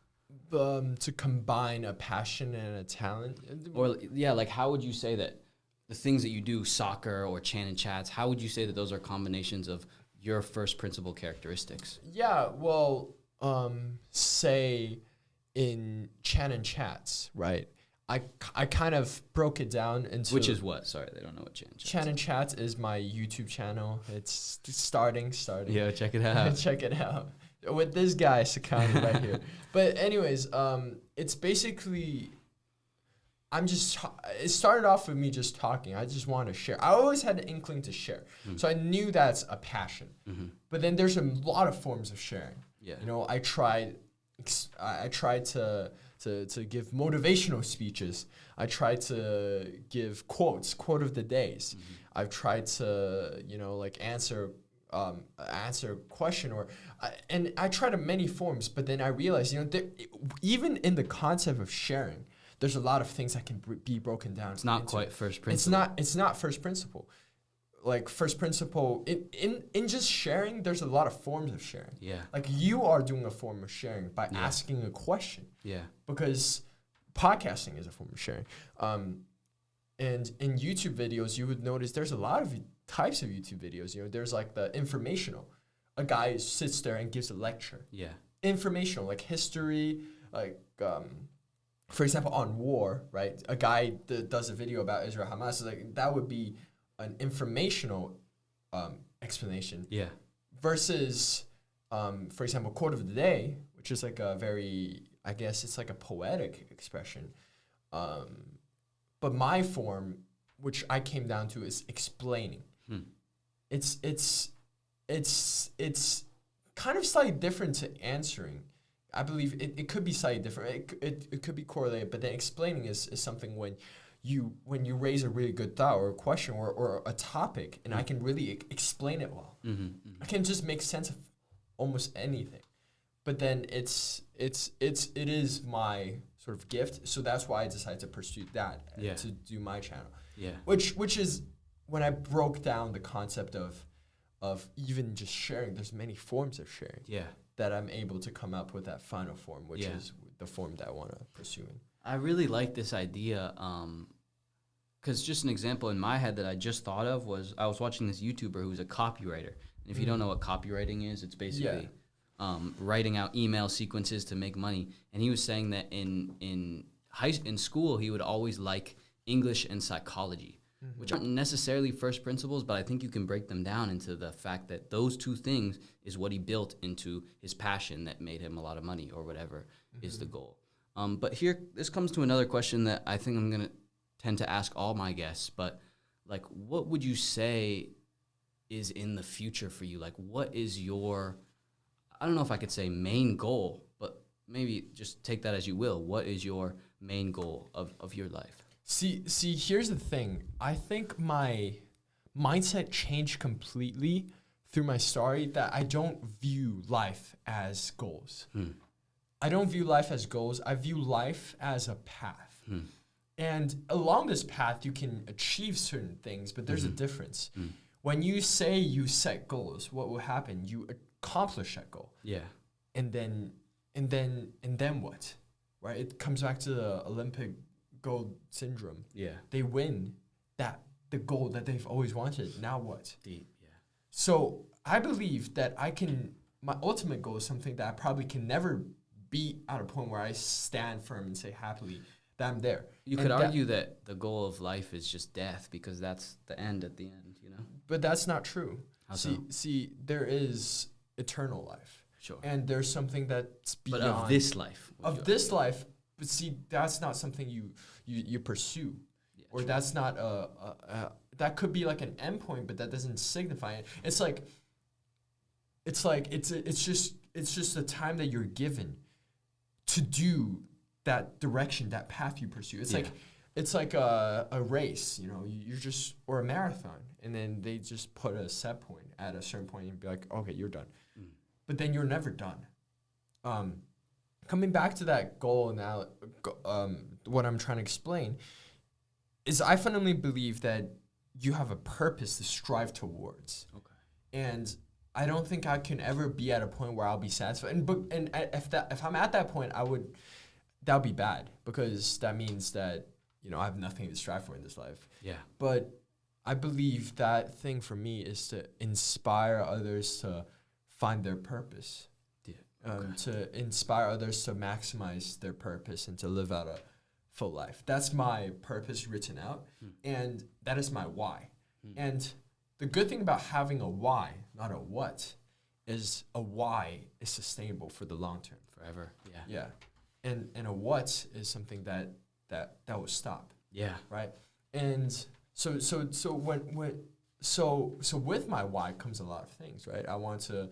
To combine a passion and a talent? Or, like, how would you say that the things that you do, soccer or Channin Chats, how would you say that those are combinations of your first principle characteristics? Well, say in Channin Chats, right? I kind of broke it down into... Which is what? Sorry, they don't know what Channin Chats is. Channin Chats is my YouTube channel. It's starting. Yeah, check it out. Check it out. With this guy, Sakani, right here. But anyways, it's basically... it started off with me just talking. I just wanted to share. I always had an inkling to share. So I knew that's a passion. But then there's a lot of forms of sharing. You know, I tried I try to give motivational speeches. I try to give quote of the days. I've tried to, like answer question, and I tried in many forms, but then I realized, even in the concept of sharing, there's a lot of things that can be broken down. It's not quite first principle. It's not first principle. Like first principle in just sharing, there's a lot of forms of sharing. Yeah. Like you are doing a form of sharing by asking a question. Yeah. Because podcasting is a form of sharing. And in YouTube videos, you would notice there's a lot of types of YouTube videos. There's like the informational. A guy sits there and gives a lecture. Yeah. Informational, like history, like for example, on war, right? A guy does a video about Israel Hamas. Like that would be an informational explanation. Yeah. Versus, for example, quote of the day, which is like a very, I guess it's like a poetic expression. But my form, which I came down to, is explaining. It's kind of slightly different to answering. I believe it could be slightly different. It could be correlated, but then explaining is something when you raise a really good thought or a question or a topic, and I can really explain it well. I can just make sense of almost anything. But then it is my sort of gift, so that's why I decided to pursue that to do my channel. Yeah. Which is when I broke down the concept of even just sharing. There's many forms of sharing. Yeah. That I'm able to come up with that final form, which is the form that I want to pursue. I really like this idea, because just an example in my head that I just thought of was I was watching this YouTuber who's a copywriter. And if you don't know what copywriting is, it's basically writing out email sequences to make money. And he was saying that in school he would always like English and psychology, which aren't necessarily first principles, but I think you can break them down into the fact that those two things is what he built into his passion that made him a lot of money or whatever is the goal. But here, this comes to another question that I think I'm going to tend to ask all my guests, but like, what would you say is in the future for you? Like, what is your, I don't know if I could say main goal, but maybe just take that as you will. What is your main goal of your life? See, here's the thing. I think my mindset changed completely through my story that I don't view life as goals. I don't view life as goals. I view life as a path. And along this path, you can achieve certain things, but there's a difference. When you say you set goals, what will happen? You accomplish that goal. Yeah. And then what? Right? It comes back to the Olympic gold syndrome. Yeah. They win the goal that they've always wanted. Now what? Deep. Yeah. So I believe that my ultimate goal is something that I probably can never be at a point where I stand firm and say happily that I'm there. You could argue that the goal of life is just death because that's the end at the end, you know? But that's not true. How so? See, there is eternal life. Sure. And there's something that's beyond. But of this life. But see, that's not something you pursue. Yeah, or true. That's not that could be like an endpoint, but that doesn't signify it. It's just the time that you're given to do that direction, that path you pursue. It's like a race, you're just, or a marathon, and then they just put a set point at a certain point and be like, okay, you're done. But then you're never done. Coming back to that goal now, what I'm trying to explain is I fundamentally believe that you have a purpose to strive towards. Okay. And I don't think I can ever be at a point where I'll be satisfied. And if I'm at that point, that would be bad, because that means that, I have nothing to strive for in this life. Yeah. But I believe that thing for me is to inspire others to find their purpose. To inspire others to maximize their purpose and to live out a full life. That's my purpose written out, and that is my why. And the good thing about having a why, not a what, is a why is sustainable for the long term. Forever. Yeah. And a what is something that will stop. Yeah. Right? And so with my why comes a lot of things, right? I want to,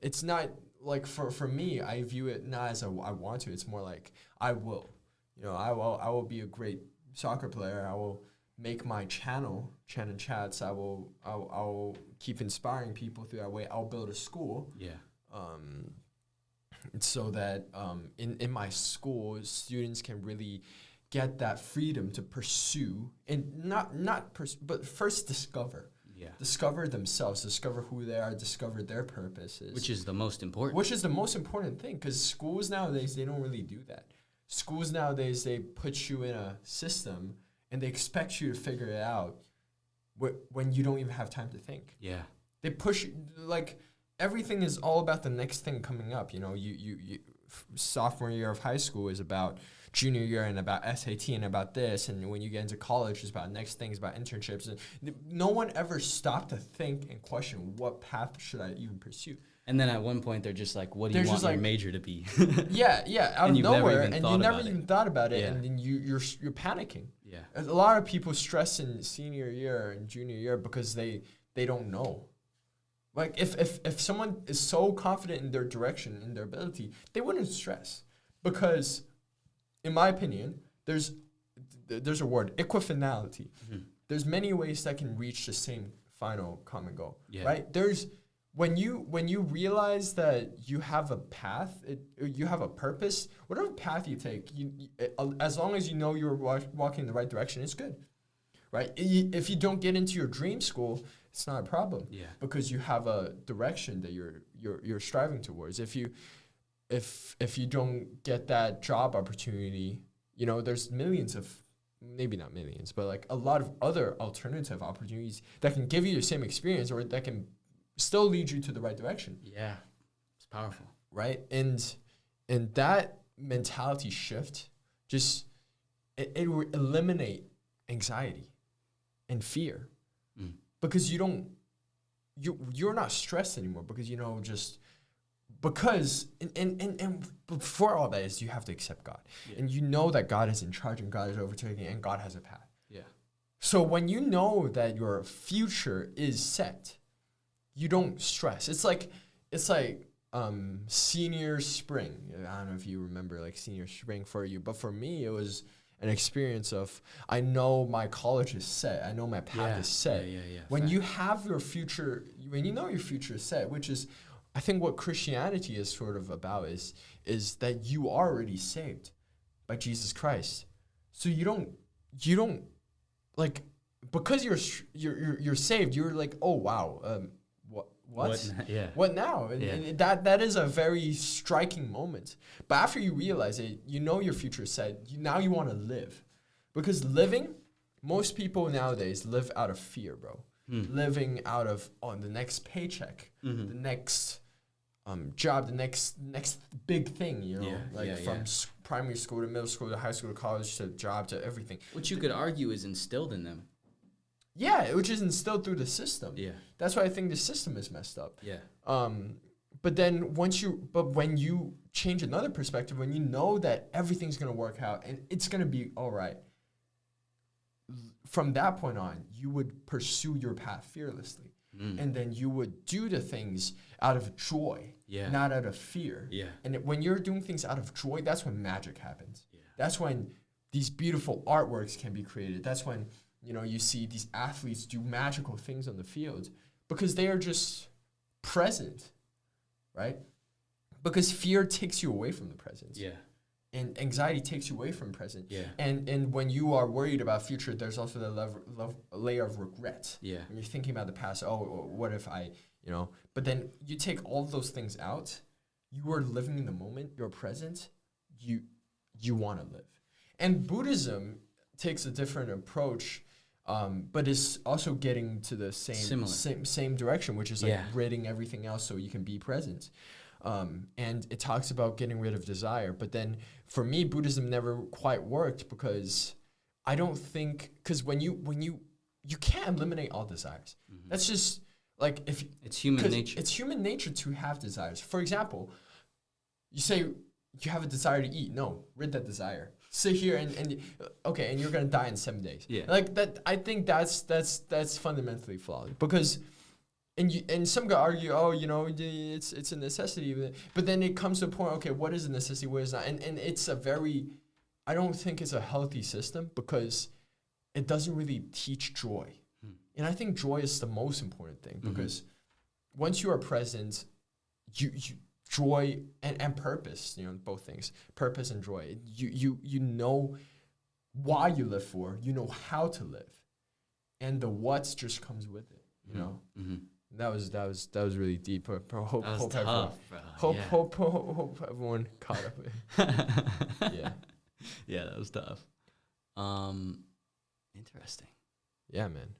it's not like for me, I view it not as I want to. It's more like I will. I will be a great soccer player. I will make my channel, Channin Chats. I will keep inspiring people through that way. I'll build a school. Yeah. So that in my school, students can really get that freedom to pursue and but first discover. Yeah. Discover themselves, discover who they are, discover their purposes. Which is the most important. Which is the most important thing, because schools nowadays, they don't really do that. Schools nowadays, they put you in a system and they expect you to figure it out when you don't even have time to think. Yeah. They push, like, everything is all about the next thing coming up. You sophomore year of high school is about junior year and about SAT and about this, and when you get into college, it's about next things, about internships. And no one ever stopped to think and question, what path should I even pursue? And then at one point, they're just like, what do you want your major to be? Out of nowhere, and you never even thought about it, and then you're panicking. Yeah. A lot of people stress in senior year and junior year because they don't know. Like, if someone is so confident in their direction, in their ability, they wouldn't stress. Because, in my opinion, there's a word, equifinality. Mm-hmm. There's many ways that can reach the same final common goal, right? There's when you realize that you have a path, you have a purpose, whatever path you take, as long as you know you're walking in the right direction, it's good, right? If you don't get into your dream school, it's not a problem, because you have a direction that you're striving towards. If you don't get that job opportunity, there's millions of, maybe not millions, but like a lot of other alternative opportunities that can give you the same experience or that can still lead you to the right direction. Yeah, it's powerful, right? And that mentality shift just it will eliminate anxiety and fear. Because you're not stressed anymore, because and before all that is, you have to accept God. And you know that God is in charge and God is overtaking and God has a path. Yeah. So when you know that your future is set, you don't stress. It's like senior spring. I don't know if you remember like senior spring for you, but for me it was an experience of, I know my college is set. I know my path is set. When you have your future, when you know your future is set, which is, I think what Christianity is sort of about is that you are already saved by Jesus Christ. So you don't like, because you're saved, you're like, oh wow, what now? And that is a very striking moment. But after you realize it, your future is set. Now you want to live, because most people nowadays live out of fear, bro. Living out of the next paycheck, the next job, the next big thing, from primary school to middle school to high school to college to job to everything. Which you could argue is instilled in them. Yeah, which is instilled through the system. Yeah, that's why I think the system is messed up. Yeah. But then when you change another perspective, when you know that everything's gonna work out and it's gonna be all right, from that point on, you would pursue your path fearlessly, and then you would do the things out of joy, not out of fear. Yeah. And when you're doing things out of joy, that's when magic happens. Yeah. That's when these beautiful artworks can be created. That's when you see these athletes do magical things on the field, because they are just present, right? Because fear takes you away from the present. Yeah. And anxiety takes you away from present. Yeah. And when you are worried about future, there's also the layer of regret. Yeah. When you're thinking about the past, what if I, but then you take all those things out, you are living in the moment, you're present, you want to live. And Buddhism takes a different approach, but is also getting to the same direction, which is like ridding everything else so you can be present. And it talks about getting rid of desire. But then for me, Buddhism never quite worked, because I don't think, because when you can't eliminate all desires. That's just like, if it's human nature. It's human nature to have desires. For example, you say you have a desire to eat. No, rid that desire. Sit here and you're gonna die in 7 days. Yeah, like that. I think that's fundamentally flawed, because and some could argue, oh, it's a necessity, but then it comes to a point, okay, what is a necessity, what is not, and it's a very, I don't think it's a healthy system because it doesn't really teach joy, and I think joy is the most important thing because once you are present, you joy and purpose, both things, purpose and joy, you know why you live for, you know how to live, and the what's just comes with it, That was really deep. Hope everyone caught up with it. Yeah, that was tough. Interesting. Yeah, man.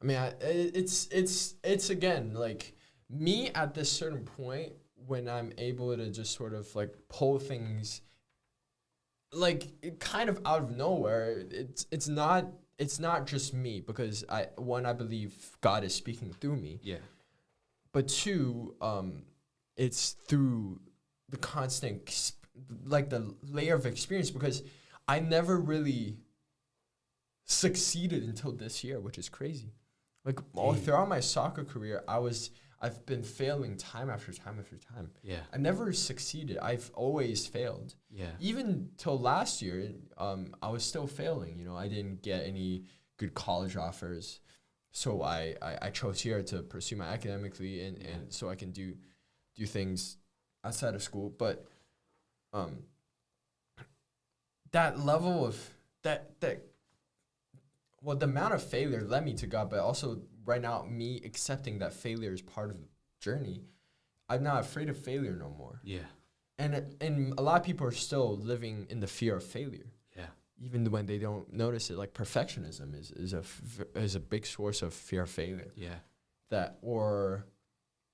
I mean, it's again like me at this certain point when I'm able to just sort of like pull things like kind of out of nowhere. It's not just me because I believe God is speaking through me. Yeah. But two, it's through the constant, like the layer of experience because I never really succeeded until this year, which is crazy. Like all throughout my soccer career, I've been failing time after time after time. Yeah. I never succeeded. I've always failed. Yeah. Even till last year, I was still failing. I didn't get any good college offers. So I chose here to pursue my academically and so I can do things outside of school. But that level of the amount of failure led me to God, but also right now me accepting that failure is part of the journey. I'm not afraid of failure no more. Yeah. And a lot of people are still living in the fear of failure. Yeah. Even when they don't notice it, like perfectionism is a big source of fear of failure. Yeah. Or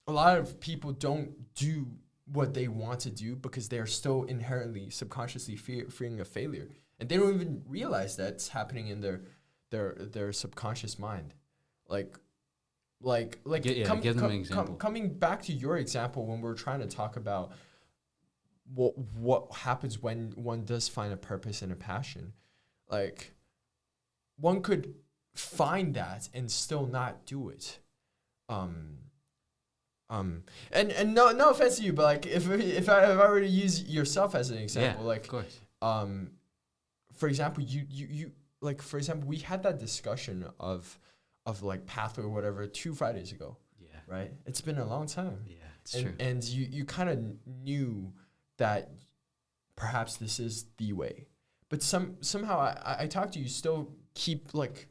a lot of people don't do what they want to do because they're still inherently subconsciously fearing of failure, and they don't even realize that's happening in their subconscious mind. Give them an example. Coming back to your example, when we're trying to talk about what happens when one does find a purpose and a passion, like one could find that and still not do it. And no offense to you, but like if I were to use yourself as an example, like of course. For example, you like for example, we had that discussion of like pathway or whatever 2 Fridays ago. Yeah. Right. It's been a long time. Yeah, it's true. And you kind of knew that perhaps this is the way, but somehow I talked to you, still keep like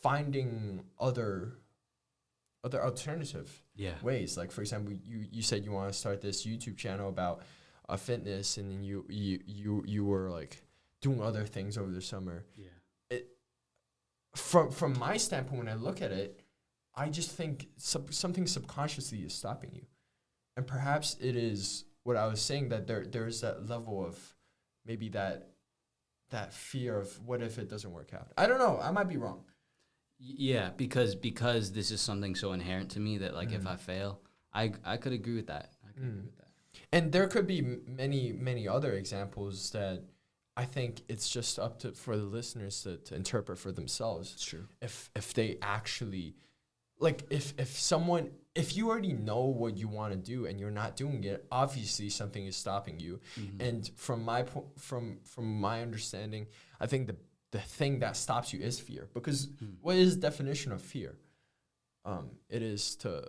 finding other alternative ways. Like for example, you said you want to start this YouTube channel about fitness, and then you were like doing other things over the summer. Yeah. From my standpoint, when I look at it, I just think something subconsciously is stopping you, and perhaps it is what I was saying, that there's that level of maybe that fear of what if it doesn't work out. I don't know. I might be wrong. Yeah, because this is something so inherent to me that like if I fail, I could agree with that. And there could be many other examples that I think it's just up for the listeners to interpret for themselves. It's true. If they actually, like if you already know what you want to do and you're not doing it, obviously something is stopping you. And from my understanding, I think the thing that stops you is fear. Because what is the definition of fear? It is the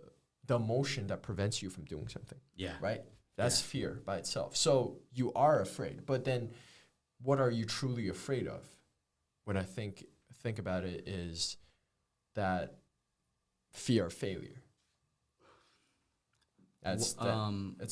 emotion that prevents you from doing something. Yeah. Right? That's fear by itself. So you are afraid. But then what are you truly afraid of? When I think about it, is that fear of failure. That's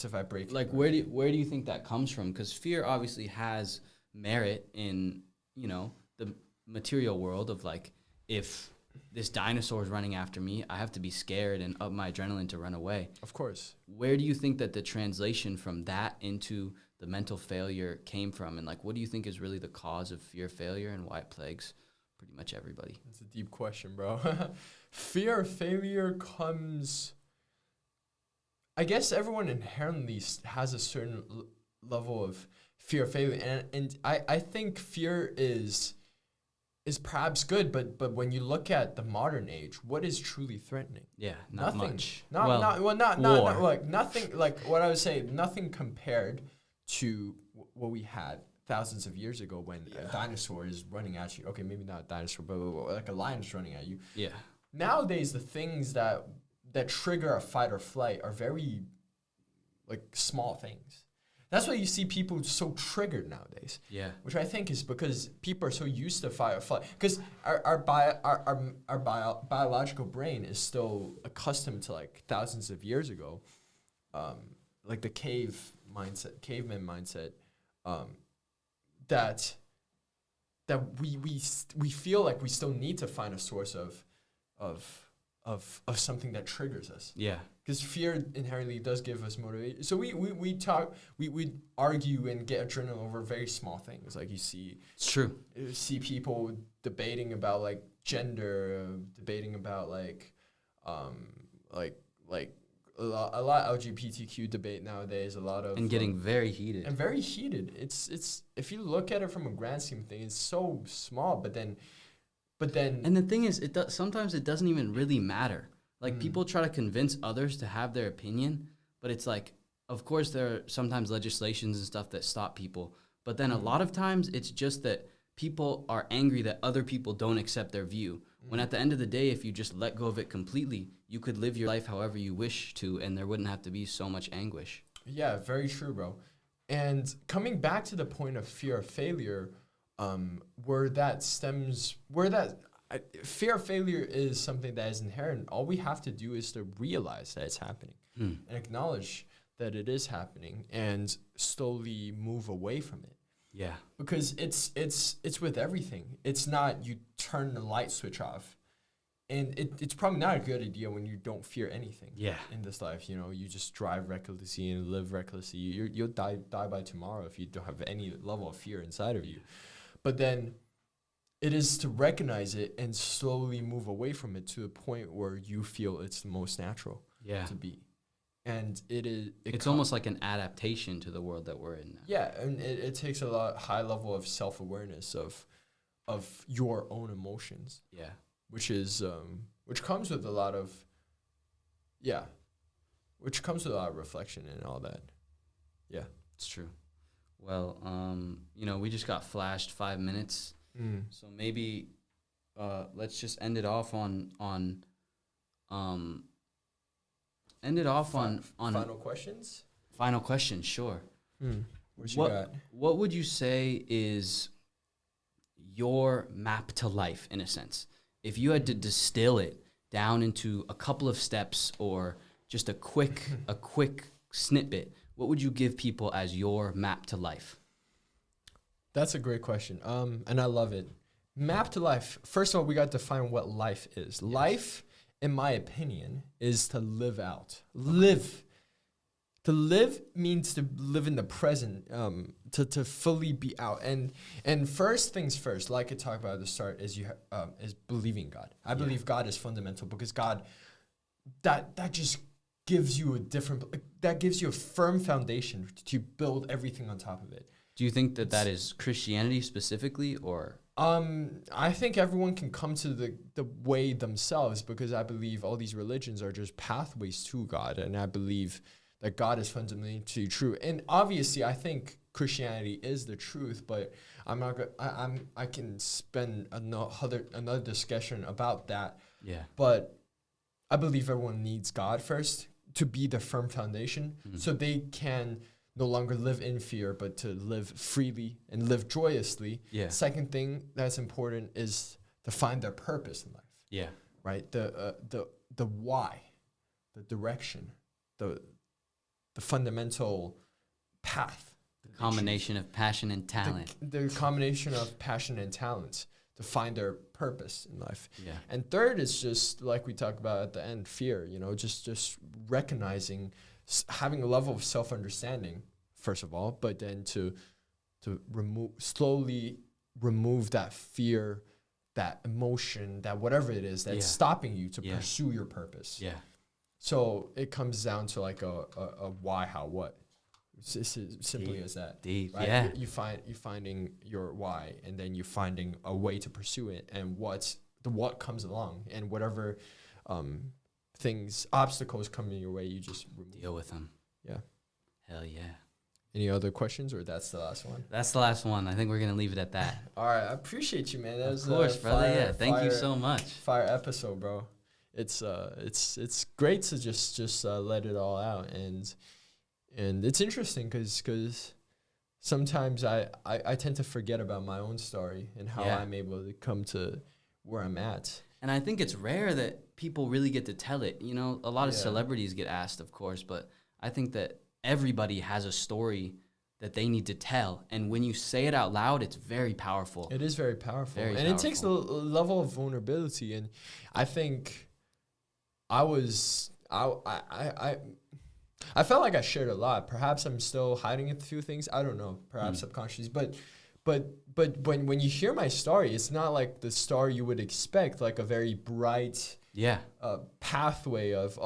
if I break like where do you think that comes from? Because fear obviously has merit in the material world of like, if this dinosaur is running after me, I have to be scared and up my adrenaline to run away. Of course. Where do you think that the translation from that into the mental failure came from? And like, what do you think is really the cause of fear of failure and why it plagues pretty much everybody? That's a deep question, bro. Fear of failure comes, I guess everyone inherently has a certain level of fear of failure. And I think fear is is perhaps good, but when you look at the modern age, what is truly threatening? Yeah, not Nothing. much. Not like nothing. Like what I would say, nothing compared to what we had thousands of years ago when a dinosaur is running at you. Okay, maybe not a dinosaur, but like a lion's running at you. Yeah. Nowadays, the things that trigger a fight or flight are very like small things. That's why you see people so triggered nowadays. Yeah. Which I think is because people are so used to fight or flight. Because our biological brain is still accustomed to like thousands of years ago, like the caveman mindset, that we feel like we still need to find a source of something that triggers us. Yeah. Because fear inherently does give us motivation. So we argue and get adrenaline over very small things. Like It's true. you see people debating about like gender, debating about like a lot of LGBTQ debate nowadays. A lot of And getting very heated. and very heated. It's if you look at it from a grand scheme of things, it's so small. But then. And the thing is, sometimes it doesn't even really matter. Like people try to convince others to have their opinion, but it's like, of course, there are sometimes legislations and stuff that stop people. But then a lot of times it's just that people are angry that other people don't accept their view. When at the end of the day, if you just let go of it completely, you could live your life however you wish to, and there wouldn't have to be so much anguish. Yeah, very true, bro. And coming back to the point of fear of failure, fear of failure is something that is inherent. All we have to do is to realize that it's happening and acknowledge that it is happening and slowly move away from it. Yeah. Because it's with everything. It's not you turn the light switch off. And it's probably not a good idea when you don't fear anything in this life. You know, you just drive recklessly and live recklessly. You'll die by tomorrow if you don't have any level of fear inside of you. But then it is to recognize it and slowly move away from it to the point where you feel it's the most natural to be. And it's almost like an adaptation to the world that we're in now. Yeah, and it takes a high level of self-awareness of your own emotions. Yeah. Which comes with a lot of reflection and all that. Yeah. It's true. Well, we just got flashed 5 minutes. So maybe let's just end it off on final questions. Final question, sure. What you got? What would you say is your map to life, in a sense? If you had to distill it down into a couple of steps or just a quick snippet, what would you give people as your map to life? That's a great question. And I love it. Map to life. First of all, we got to define what life is. Yes. Life, in my opinion, is to live out. Live. To live means to live in the present, to fully be out. And first things first, like I talked about at the start, is is believing God. I believe God is fundamental because God, that just gives you a firm foundation to build everything on top of it. Do you think that is Christianity specifically, or? I think everyone can come to the way themselves because I believe all these religions are just pathways to God, and I believe that God is fundamentally true. And obviously, I think Christianity is the truth, but I'm not. I can spend another discussion about that. Yeah. But I believe everyone needs God first to be the firm foundation, so they can no longer live in fear, but to live freely and live joyously. Yeah. Second thing that's important is to find their purpose in life. Yeah. Right. The why, the direction, the fundamental path. The combination of passion and talent. The combination of passion and talent to find their purpose in life. Yeah. And third is just like we talked about at the end, fear. You know, just recognizing, having a level of self-understanding first of all, but then to slowly remove that fear, that emotion, that whatever it is that's stopping you to pursue your purpose. Yeah. So it comes down to like a why, how, what. It's as simply as that. Deep, right? yeah. You finding your why, and then you finding a way to pursue it, and what comes along, and whatever obstacles come in your way, you just Deal with them. Yeah. Hell yeah. Any other questions, or that's the last one? That's the last one. I think we're gonna leave it at that. All right, I appreciate you, man. That was Of course, brother. Yeah, thank you so much. Fire episode, bro. It's great to just let it all out, and it's interesting because sometimes I tend to forget about my own story and how I'm able to come to where I'm at. And I think it's rare that people really get to tell it. You know, a lot of celebrities get asked, of course, but I think that everybody has a story that they need to tell. And when you say it out loud, it's very powerful. It is very powerful. Very and powerful. It takes a level of vulnerability. And I think I felt like I shared a lot. Perhaps I'm still hiding a few things. I don't know. Perhaps subconsciously. But when you hear my story, it's not like the story you would expect, like a very bright pathway of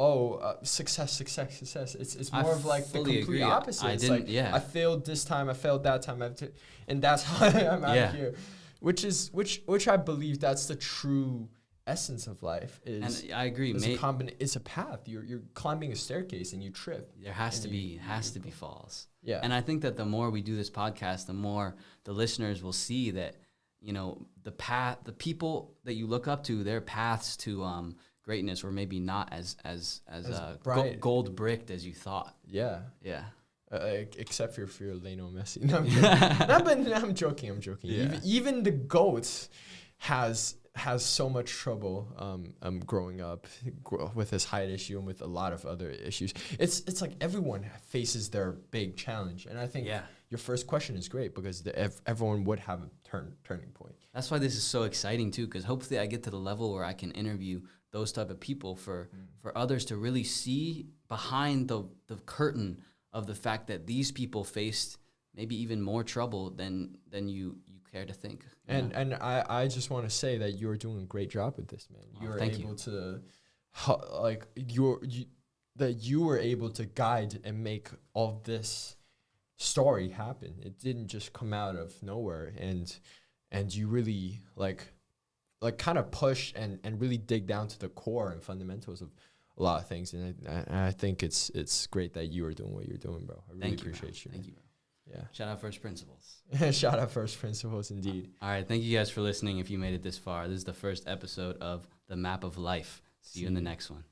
success. It's more of like the complete opposite. I failed this time, I failed that time, and that's how I'm out here. Which I believe that's the true essence of life. Is, and I agree. It's a path. You're climbing a staircase and you trip. There has to be falls. Yeah. And I think that the more we do this podcast, the more the listeners will see that, you know, the people that you look up to, their paths to greatness were maybe not as gold bricked as you thought. Yeah. Yeah. Except for Lionel Messi. No, I'm joking. I'm joking. Yeah. Even the GOAT has so much trouble growing up with his height issue and with a lot of other issues. It's like everyone faces their big challenge, and I think your first question is great because everyone would have a turning point. That's why this is so exciting too, because hopefully I get to the level where I can interview those type of people for others to really see behind the curtain of the fact that these people faced maybe even more trouble than you care to think. And I just want to say that you're doing a great job with this, man. You're able to, that you were able to guide and make all this story happen. It didn't just come out of nowhere, and you really like kind of push and really dig down to the core and fundamentals of a lot of things. And I think it's great that you are doing what you're doing, bro. I really appreciate you. Thank you, bro. Yeah. Shout out First Principles. Shout out First Principles, indeed. All right. Thank you guys for listening. If you made it this far, this is the first episode of The Map of Life. See you in the next one.